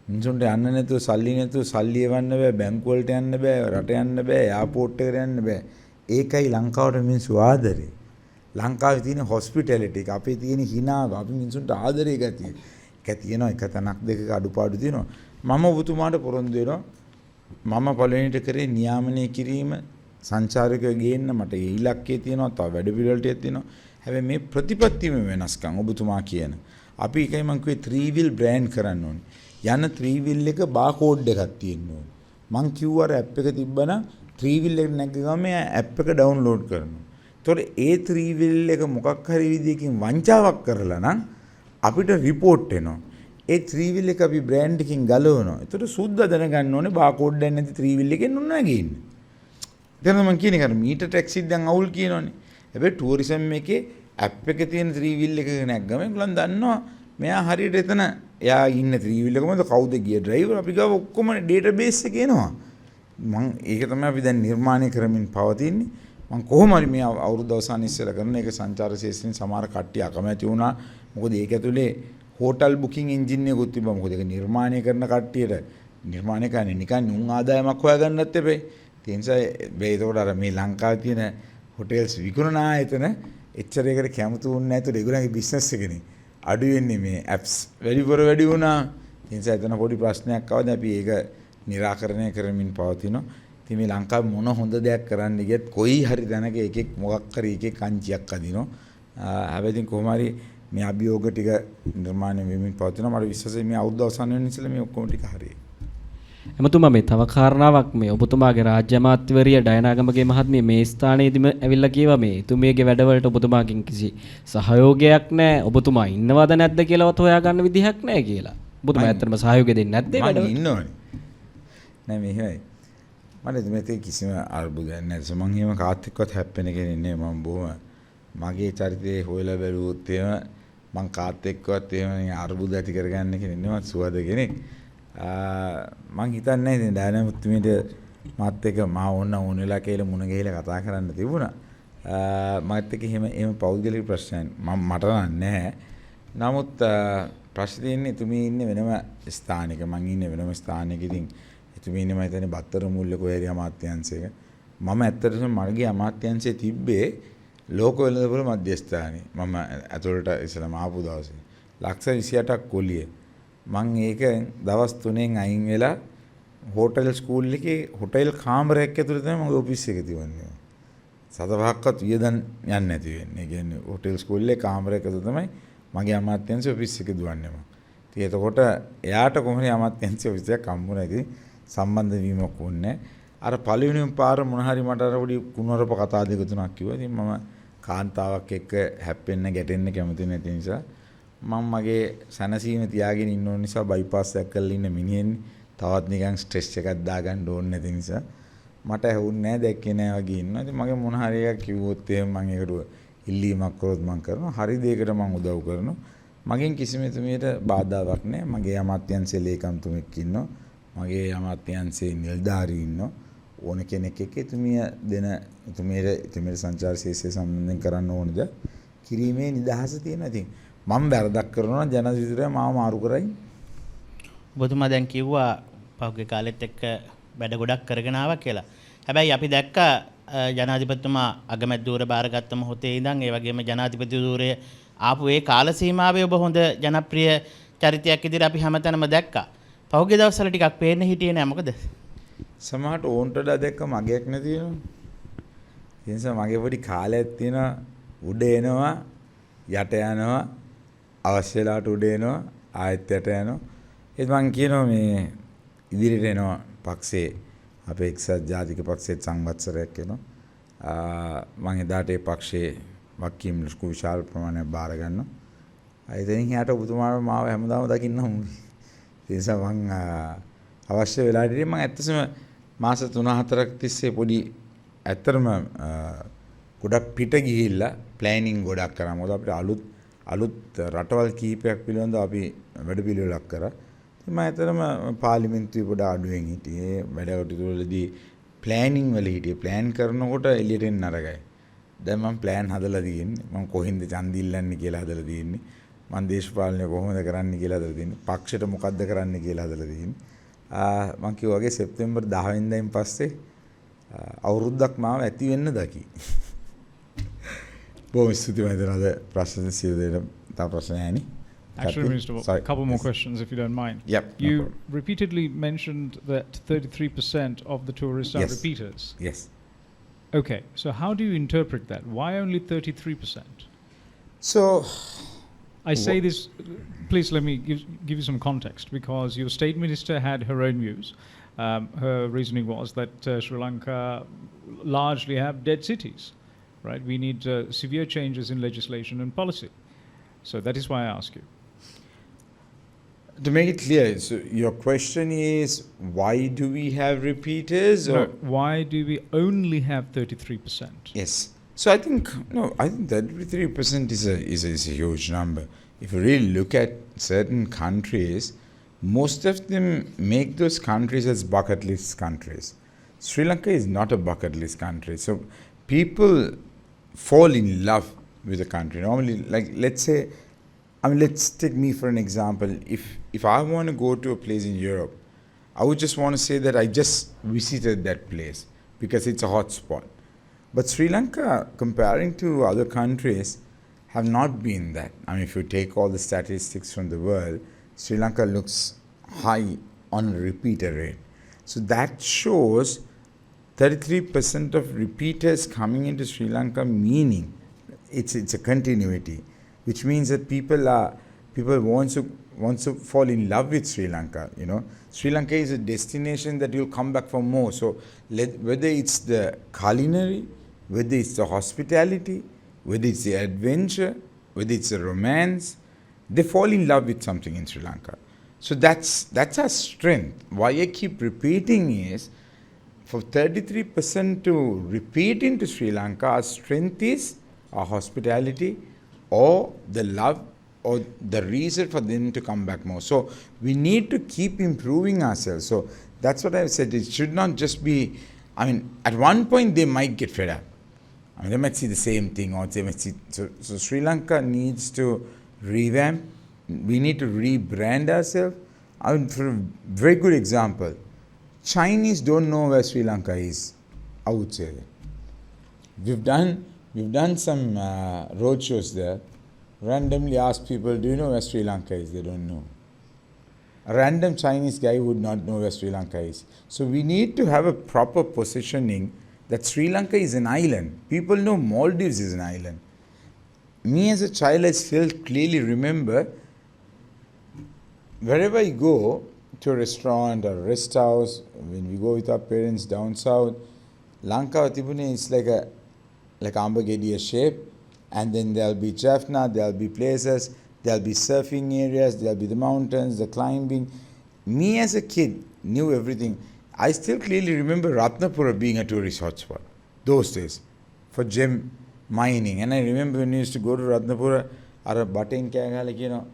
මිනිසුන්ට යන්න නැතුව සල්ලි එවන්න බෑ, බැංකු වලට යන්න බෑ, රට යන්න බෑ, එයාපෝට් එකට යන්න බෑ. ඒකයි ලංකාවට මිනිස්සු ආදරේ. ලංකාවේ තියෙන හොස්පිටැලිටි එක, අපේ තියෙන හිනාව, අපි මිනිසුන්ට ආදරේ ගතිය. ඒක තියෙනවා එක තැනක් දෙකක අඩුපාඩු තියෙනවා. මම ඔබතුමාට පොරොන්දු වෙනවා. මම පළවෙනිට කරේ නියාමනය කිරීම සංචාරකයෝ ගේන්න මට ඒ ඉලක්කය තියෙනවා, තව වැඩ පිළිවෙලටයක් තියෙනවා. හැබැයි මේ ප්‍රතිපත්තියම වෙනස්කම් ඔබතුමා කියන. අපි එකයි මං කිව්වේ 3 wheel brand කරන්න ඕනේ. යන 3 wheel එක barcode එකක් තියෙන්න ඕනේ. මං කිව්වා අර app එක තිබ්බනම් 3 wheel එක නැග්ග ගමන් එයා app එක download කරනවා. ඒතකොට ඒ 3 wheel එක මොකක් හරි විදියකින් වංචාවක් කරලා නම් අපිට report එනවා. ඒ 3 wheel එක අපි brand එකකින් ගලවනවා. ඒතකොට සුද්දා දැනගන්න ඕනේ barcode එකක් නැති 3 wheel එකෙන් උන්නා ගේන්න. දැන් මම කියන එක අර මීටර් ටැක්සි දැන් අවුල් කියනවනේ. හැබැයි ටුවරිසම් එකේ ඇප් එකේ තියෙන 3 wheel එක නැග්ගම ඒගොල්ලන් දන්නවා මෙයා හරියට එතන එයා ඉන්න 3 wheel එක මොකද කවුද ගිය ඩ්‍රයිවර් අපි ගාව ඔක්කොම ඩේටාබේස් එකේ එනවා. මම ඒක තමයි අපි දැන් නිර්මාණය කරමින් පවතින්නේ. මම කොහොම හරි මේ අවුරුදු අවසාන ඉස්සෙල්ලා කරන එක සංචාර ශේෂ්ත්‍රයෙන් සමහර කට්ටිය අකමැති වුණා. මොකද ඒක ඇතුලේ හෝටල් බුකින් එන්ජින් එකකුත් තිබ්බා. මොකද ඒක නිර්මාණය කරන කට්ටියට නිර්මාණය කරන්නේ නිකන් නුන් ආදායමක් හොයාගන්නත් එපේ. ඒ නිසා ඒකට අර මේ ලංකාවේ තියෙන හොටෙල්ස් විකුණන ආයතන එච්චර ඒකට කැමති වුණ නැතුව ඒගොල්ලන්ගේ බිස්නස් එකනේ අඩු වෙන්නේ මේ ඇප්ස් වැඩි වුණා. ඒ නිසා එතන පොඩි ප්‍රශ්නයක් ආවද අපි ඒක निराකරණය කරමින් පවතිනවා. ඉතින් මේ ලංකාවේ මොන හොඳ දෙයක් කරන්න ගියත් කොයි හරි තැනක එකෙක් මොකක් හරි එකෙක් කංචියක් අදිනවා. හැබැයි ඉතින් කොහොම හරි මේ අභියෝග ටික නිර්මාණය වෙමින් පවතිනවා. මට විශ්වාසයි මේ අවුරුද්ද අවසන් වෙන ඉස්සෙල්ලා මේ ඔක්කොම ටික හරියි. එමතුමා මේ තව කාරණාවක් මේ ඔබතුමාගේ රාජ්‍ය අමාත්‍යවරිය ඩයනාගමගේ මහත්මිය මේ ස්ථානයේදීම ඇවිල්ලා කියවා මේ එතුමියගේ වැඩවලට ඔබතුමාගෙන් කිසි සහයෝගයක් නැහැ. ඔබතුමා ඉන්නවද නැද්ද කියලාවත් හොයාගන්න විදිහක් නැහැ කියලා. ඔබතුමා ඇත්තටම සහයෝගය දෙන්නේ නැද්ද ඒ වැඩවලට? මම ඉන්නවනේ. නෑ මෙහෙමයි. මට මේ කිසිම අර්බුදයක් නැහැ. මම එහෙම කාත් එක්කවත් හැප්පෙන කෙනෙක් නෙමෙයි. මම බොහොම මගේ චරිතේ හොයලා බැලුවොත් එහෙම මං කාත් එක්කවත් එහෙම අර්බුද ඇති කරගන්න කෙනෙක් නෙමෙයි. සුවද කෙනෙක්. මං හිතන්නේ ඉතින් ඩයනා මුත්තුමිට මාත් එක්ක මා ඕන වෙලා කියලා මුණ ගිහලා කතා කරන්න තිබුණා. මාත් එක්ක එහෙම පෞද්ගලික ප්‍රශ්නයක් මට නැහැ. නමුත් ප්‍රශ්නේ තියෙන්නේ එතුමිය ඉන්නේ වෙනම ස්ථානයක මං ඉන්නේ වෙනම ස්ථානයක. ඉතින් එතුමිය ඉන්නේ මම හිතන්නේ බත්තර මුල්ල කොහේරි අමාත්‍යාංශයක. මම ඇත්තටම මගේ අමාත්‍යාංශයේ තිබ්බේ ලෝක වෙළඳපොළ මධ්‍යස්ථානයේ. මම ඇතුළට ඉස්සලම ආපු දවසේ ලක්ෂ 28ක් කොලිය. මං ඒක දවස් 3න් අයින් වෙලා හෝටල් ස්කූල් එකේ හොටෙල් කාමරයක් ඇතුළේ තමයි මගේ ඔෆිස් එක තිබුණේ. සතපහක්වත් වියදම් යන්නේ නැති වෙන්නේ. ඒ කියන්නේ හෝටල් ස්කූල් එකේ කාමරයක තමයි මගේ අමාත්‍යාංශ ඔෆිස් එක දුවන්නේ මම. ඉතින් එතකොට එයාට කොහොමද අමාත්‍යාංශ ඔෆිස් එකක් හම්බුණා. ඉතින් සම්බන්ධ වීමක් වුණේ. අර පළවෙනිම පාර මොන හරි මට අර පොඩි කුණුවරප කතා දෙක තුනක් කිව්වා. ඉතින් මම කාන්තාවක් එක්ක හැප්පෙන්න ගැටෙන්න කැමති නැති නිසා මම මගේ සනසීම තියාගෙන ඉන්න ඕන නිසා බයිපාස් එකක් කරලා ඉන්න මිනිහෙන්නේ. තවත් නිකන් ස්ට්‍රෙස් එකක් දාගන්න ඕනේ නැති නිසා මට ඇහුන්නේ නැහැ දැක්කේ නැහැ වගේ ඉන්නවා. ඉතින් මගේ මොන හරි එකක් කිව්වොත් එහෙම මම ඒකට ඉල්ලීමක් කරොත් මම කරනවා. හරි දෙයකට මම උදව් කරනවා. මගෙන් කිසිම තුමියට බාධාවක් නැහැ. මගේ අමාත්‍යාංශයේ ලේකම්තුමෙක් ඉන්නවා. මගේ අමාත්‍යාංශයේ නිලධාරී ඉන්නවා. ඕන කෙනෙක් එක්ක තුමිය දෙන තුමියට සංචාර ශේෂය සම්බන්ධයෙන් කරන්න ඕනද කිරීමේ නිදහස තියෙනවා. ඉතින් මම වැරදක් කරනවා නම් ජනාධිපතිතුමා මාව මාරු කරයි. ඔබතුමා දැන් කිව්වා පහුගිය කාලෙත් එක්ක වැඩ ගොඩක් කරගෙන ආවා කියලා. හැබැයි අපි දැක්කා ජනාධිපතිතුමා අගමැතිවර බාරගත්ත මොහොතේ ඉඳන් ඒ වගේම ජනාධිපතිවරය ආපු ඒ කාල සීමාවේ ඔබ හොඳ ජනප්‍රිය චරිතයක් විදිහට අපි හැමතැනම දැක්කා. පහුගිය දවස්වල ටිකක් පේන්න හිටියේ නෑ මොකද? සමහරට ඕන්ට දැක්ක මගයක් නැති වෙනවා. ඒ නිසා මගේ පොඩි කාලයක් තියෙනවා උඩ එනවා යට යනවා අවශ්‍ය වෙලාවට උඩ එනවා ආයෙත් යට යනවා. ඒත් මම කියනවා මේ ඉදිරියට එනවා පක්ෂේ අපේ එක්සත් ජාතික පක්ෂයේ සංවත්සරයක් එනවා. මම එදාට ඒ පක්ෂයේ වකීම් ලොකු විශාල ප්‍රමාණයක් බාර ගන්නවා. එතනින් එහාට ඔබතුමාව මාව හැමදාම දකින්න හම්බුනේ. ඒ නිසා මම අවශ්‍ය වෙලාවදී මම ඇත්තටම මාස 3-4ක් තිස්සේ පොඩි ඇත්තටම ගොඩක් පිට ගිහිල්ලා ප්ලෑනින් ගොඩක් කරා. මොකද අපිට අලුත් රටවල් කීපයක් පිළිබඳව අපි වැඩපිළිවෙලක් කරා. ඉතින් මම ඇත්තටම පාර්ලිමේන්තුවේ පොඩ අඩුවෙන් හිටියේ. වැඩ කටයුතු වලදී ප්ලෑනින් වල හිටියේ. ප්ලෑන් කරනකොට එළියට එන්න අරගයි. දැන් මම ප්ලෑන් හදලා තියෙන්නේ. මම කොහෙන්ද ඡන්ද ඉල්ලන්නේ කියලා හදලා තියෙන්නේ. මම දේශපාලනය කොහොමද කරන්න කියලා හදලා තියෙන්නේ. පක්ෂයට මොකද්ද කරන්න කියලා හදලා තියෙන්නේ. මම කිව්වා වගේ සෙප්තැම්බර් 10 වෙනිදායින් පස්සේ අවුරුද්දක් මාව ඇති වෙන්න දකි. බොහොම ස්තුතියි මම ප්‍රශ්න සියලු දෙනා තා ප්‍රශ්න නැණි. Actually, Minister, a couple more questions if you don't mind. Yep. You repeatedly mentioned that 33% of the tourists are repeaters. Yes. Okay, so how do you interpret that? Why only 33%? So I say this, please let me give you some context, because your state minister had her own views. Her reasoning was that Sri Lanka largely have dead cities, right? We need severe changes in legislation and policy. So that is why I ask you. To make it clear, so your question is, why do we have repeaters? No, or why do we only have 33%? Yes. So I think that 33% is a huge number. If you really look at certain countries, most of them make those countries as bucket list countries. Sri Lanka is not a bucket list country. So people fall in love with the country. Normally, like let's take me for an example. If I want to go to a place in Europe, I would just want to say that I just visited that place because it's a hot spot. But Sri Lanka, comparing to other countries, have not been that. I mean, if you take all the statistics from the world, Sri Lanka looks high on repeater rate. So that shows 33% of repeaters coming into Sri Lanka, meaning it's a continuity, which means that people want to fall in love with Sri Lanka. You know, Sri Lanka is a destination that you'll come back for more. So whether it's the culinary, whether it's the hospitality, whether it's the adventure, whether it's the romance, they fall in love with something in Sri Lanka. So that's our strength. Why I keep repeating is, for 33% to repeat into Sri Lanka, our strength is our hospitality or the love or the reason for them to come back more. So we need to keep improving ourselves. So that's what I've said. It should not just be, I mean, at one point they might get fed up. I mean, they might see the same thing, or they might see. So Sri Lanka needs to revamp. We need to rebrand ourselves. I mean, for a very good example, Chinese don't know where Sri Lanka is. I would say that. We've done some road shows there. Randomly ask people, do you know where Sri Lanka is? They don't know. A random Chinese guy would not know where Sri Lanka is. So we need to have a proper positioning that Sri Lanka is an island. People know Maldives is an island. Me as a child, I still clearly remember, wherever I go to a restaurant or a rest house, when we go with our parents down south, Lanka Tibune is like Ambagediya shape, and then there'll be Jaffna, there'll be places, there'll be surfing areas, there'll be the mountains, the climbing. Me as a kid knew everything. I still clearly remember Ratnapura being a tourist hotspot those days for gem mining. And I remember when we used to go to Ratnapura, අර බටෙන් කෑ ගහලා කියනවා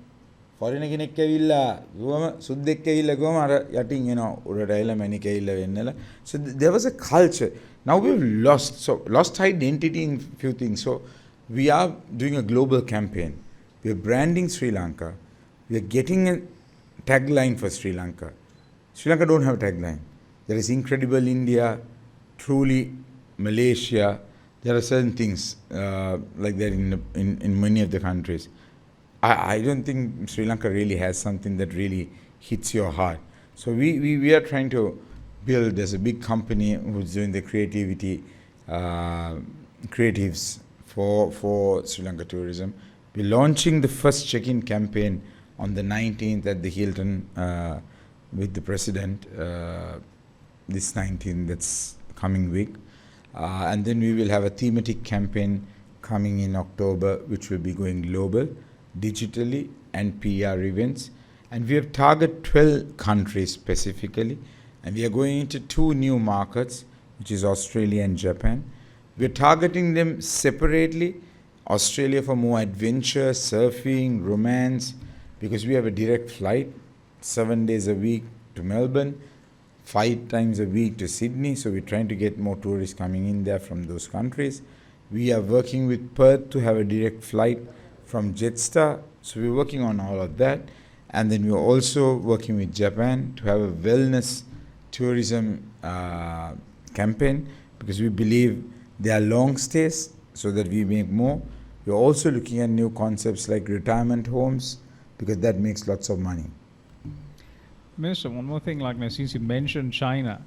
foreign කෙනෙක් ඇවිල්ලා ගොම සුද්දෙක් ඇවිල්ලා ගොම අර යටින් එනවා උඩට ඇවිල්ලා මැණික් ඇවිල්ලා වෙන්නලා. So there was a culture. Now we've lost identity in few things. So we are doing a global campaign. We are branding Sri Lanka. We are getting a tagline for Sri Lanka. Sri Lanka don't have a tagline. There is incredible India, truly Malaysia. There are certain things like that in many of the countries. I don't think Sri Lanka really has something that really hits your heart. So we are trying to build. There's a big company who's doing the creatives for Sri Lanka tourism. We're launching the first check-in campaign on the 19th at the Hilton with the president. This 19th, that's coming week. And then we will have a thematic campaign coming in October, which will be going global, digitally, and PR events. And we have targeted 12 countries specifically. And we are going into 2 new markets, which is Australia and Japan. We're targeting them separately. Australia for more adventure, surfing, romance, because we have a direct flight, 7 days a week to Melbourne, 5 times a week to Sydney. So we're trying to get more tourists coming in there from those countries. We are working with Perth to have a direct flight from Jetstar. So we're working on all of that. And then we're also working with Japan to have a wellness tourism campaign, because we believe they are long stays so that we make more. We're also looking at new concepts like retirement homes, because that makes lots of money. Minister, one more thing, like now, since you mentioned China,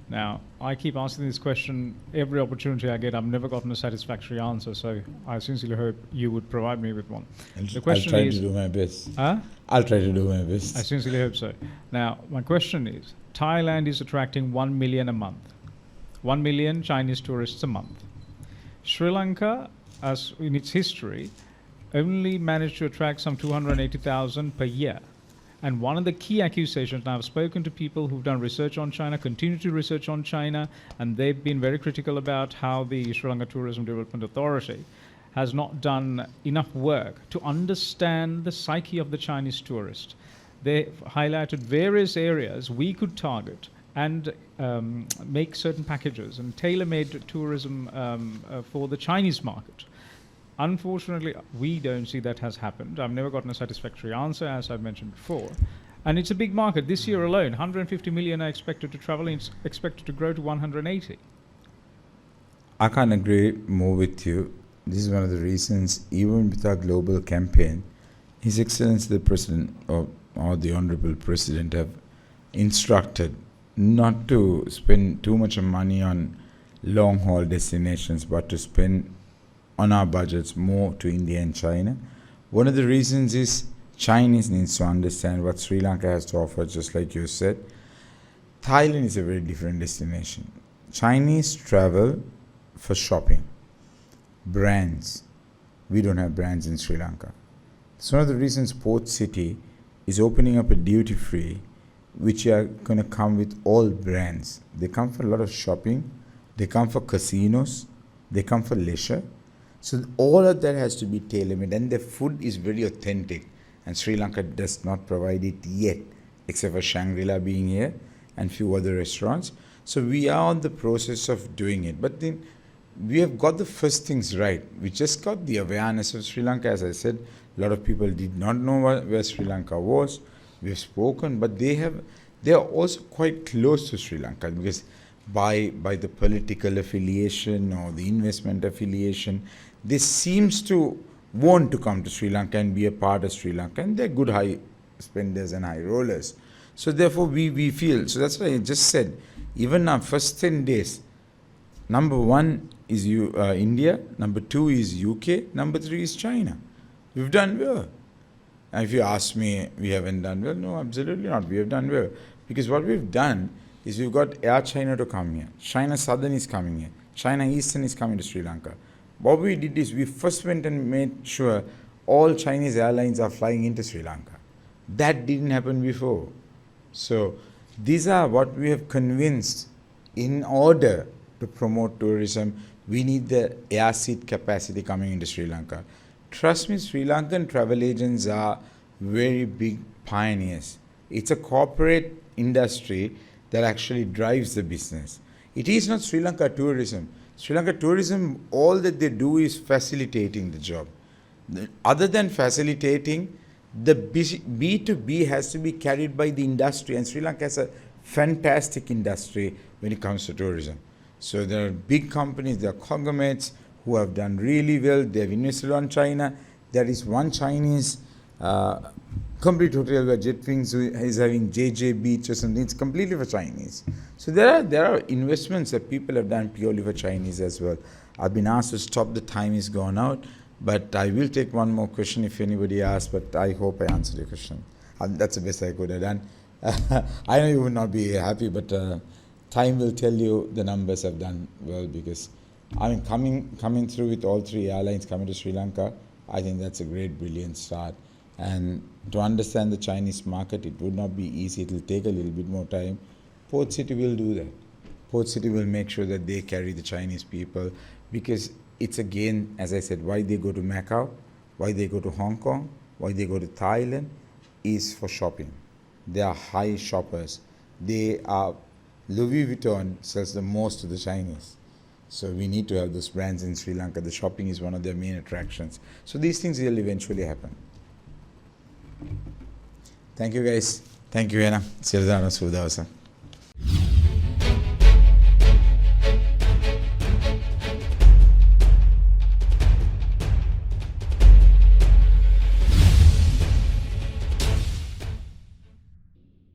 now I keep asking this question every opportunity I get. I've never gotten a satisfactory answer, so I sincerely hope you would provide me with one. The question I'll try to do my best. Huh? I'll try to do my best. I sincerely hope so. Now, my question is, Thailand is attracting 1 million a month. 1 million Chinese tourists a month. Sri Lanka, as in its history, only managed to attract some 280,000 per year. And one of the key accusations, and I've spoken to people who've done research on China, continue to research on China, and they've been very critical about how the Sri Lanka Tourism Development Authority has not done enough work to understand the psyche of the Chinese tourist. They highlighted various areas we could target and make certain packages and tailor-made tourism for the Chinese market. Unfortunately, we don't see that has happened. I've never gotten a satisfactory answer, as I've mentioned before. And it's a big market. This year alone, 150 million are expected to travel, and it's expected to grow to 180. I can't agree more with you. This is one of the reasons, even with our global campaign, His Excellency the President or the Honorable President have instructed not to spend too much of money on long haul destinations, but to spend on our budgets more to India and China. One of the reasons is Chinese needs to understand what Sri Lanka has to offer, just like you said. Thailand is a very different destination. Chinese travel for shopping. Brands. We don't have brands in Sri Lanka. It's one of the reasons Port City is opening up a duty free, which are going to come with all brands. They come for a lot of shopping. They come for casinos. They come for leisure. So all of that has to be tailor-made, and the food is very authentic, and Sri Lanka does not provide it yet, except for Shangri-La being here and few other restaurants. So we are on the process of doing it, but then we have got the first things right. We just got the awareness of Sri Lanka. As I said, a lot of people did not know where Sri Lanka was. We have spoken, but they are also quite close to Sri Lanka, because by the political affiliation or the investment affiliation, they seems to want to come to Sri Lanka and be a part of Sri Lanka, and they're good high spenders and high rollers. So therefore we feel, so that's why I just said, even our first 10 days, number 1 is India, number 2 is UK, number 3 is China. We've done well. And if you ask me, we haven't done well, no, absolutely not. We have done well. Because what we've done is we've got Air China to come here. China Southern is coming here. China Eastern is coming to Sri Lanka. What we did is we first went and made sure all Chinese airlines are flying into Sri Lanka. That didn't happen before. So these are what we have convinced. In order to promote tourism, we need the air seat capacity coming into Sri Lanka. Trust me, Sri Lankan travel agents are very big pioneers. It's a corporate industry that actually drives the business. It is not Sri Lanka tourism. Sri Lanka tourism, all that they do is facilitating the job. Other than facilitating, the B2B has to be carried by the industry, and Sri Lanka has a fantastic industry when it comes to tourism. So there are big companies, there are conglomerates who have done really well. They have invested on China. There is one Chinese complete hotel where Jetwings is having JJ Beach or something. It's completely for Chinese. So there are investments that people have done purely for Chinese as well. I've been asked to stop. The time is gone out, but I will take one more question if anybody asks, but I hope I answered your question. That's the best I could have done. I know you would not be happy, but time will tell you the numbers have done well, because I mean, coming through with all 3 airlines coming to Sri Lanka, I think that's a great, brilliant start. And to understand the Chinese market, it would not be easy. It will take a little bit more time. Port City will do that. Port City will make sure that they carry the Chinese people, because it's again, as I said, why they go to Macau, why they go to Hong Kong, why they go to Thailand is for shopping. They are high shoppers. Louis Vuitton sells the most to the Chinese. So we need to have those brands in Sri Lanka. The shopping is one of their main attractions. So these things will eventually happen. Thank you guys. Thank you, Anna.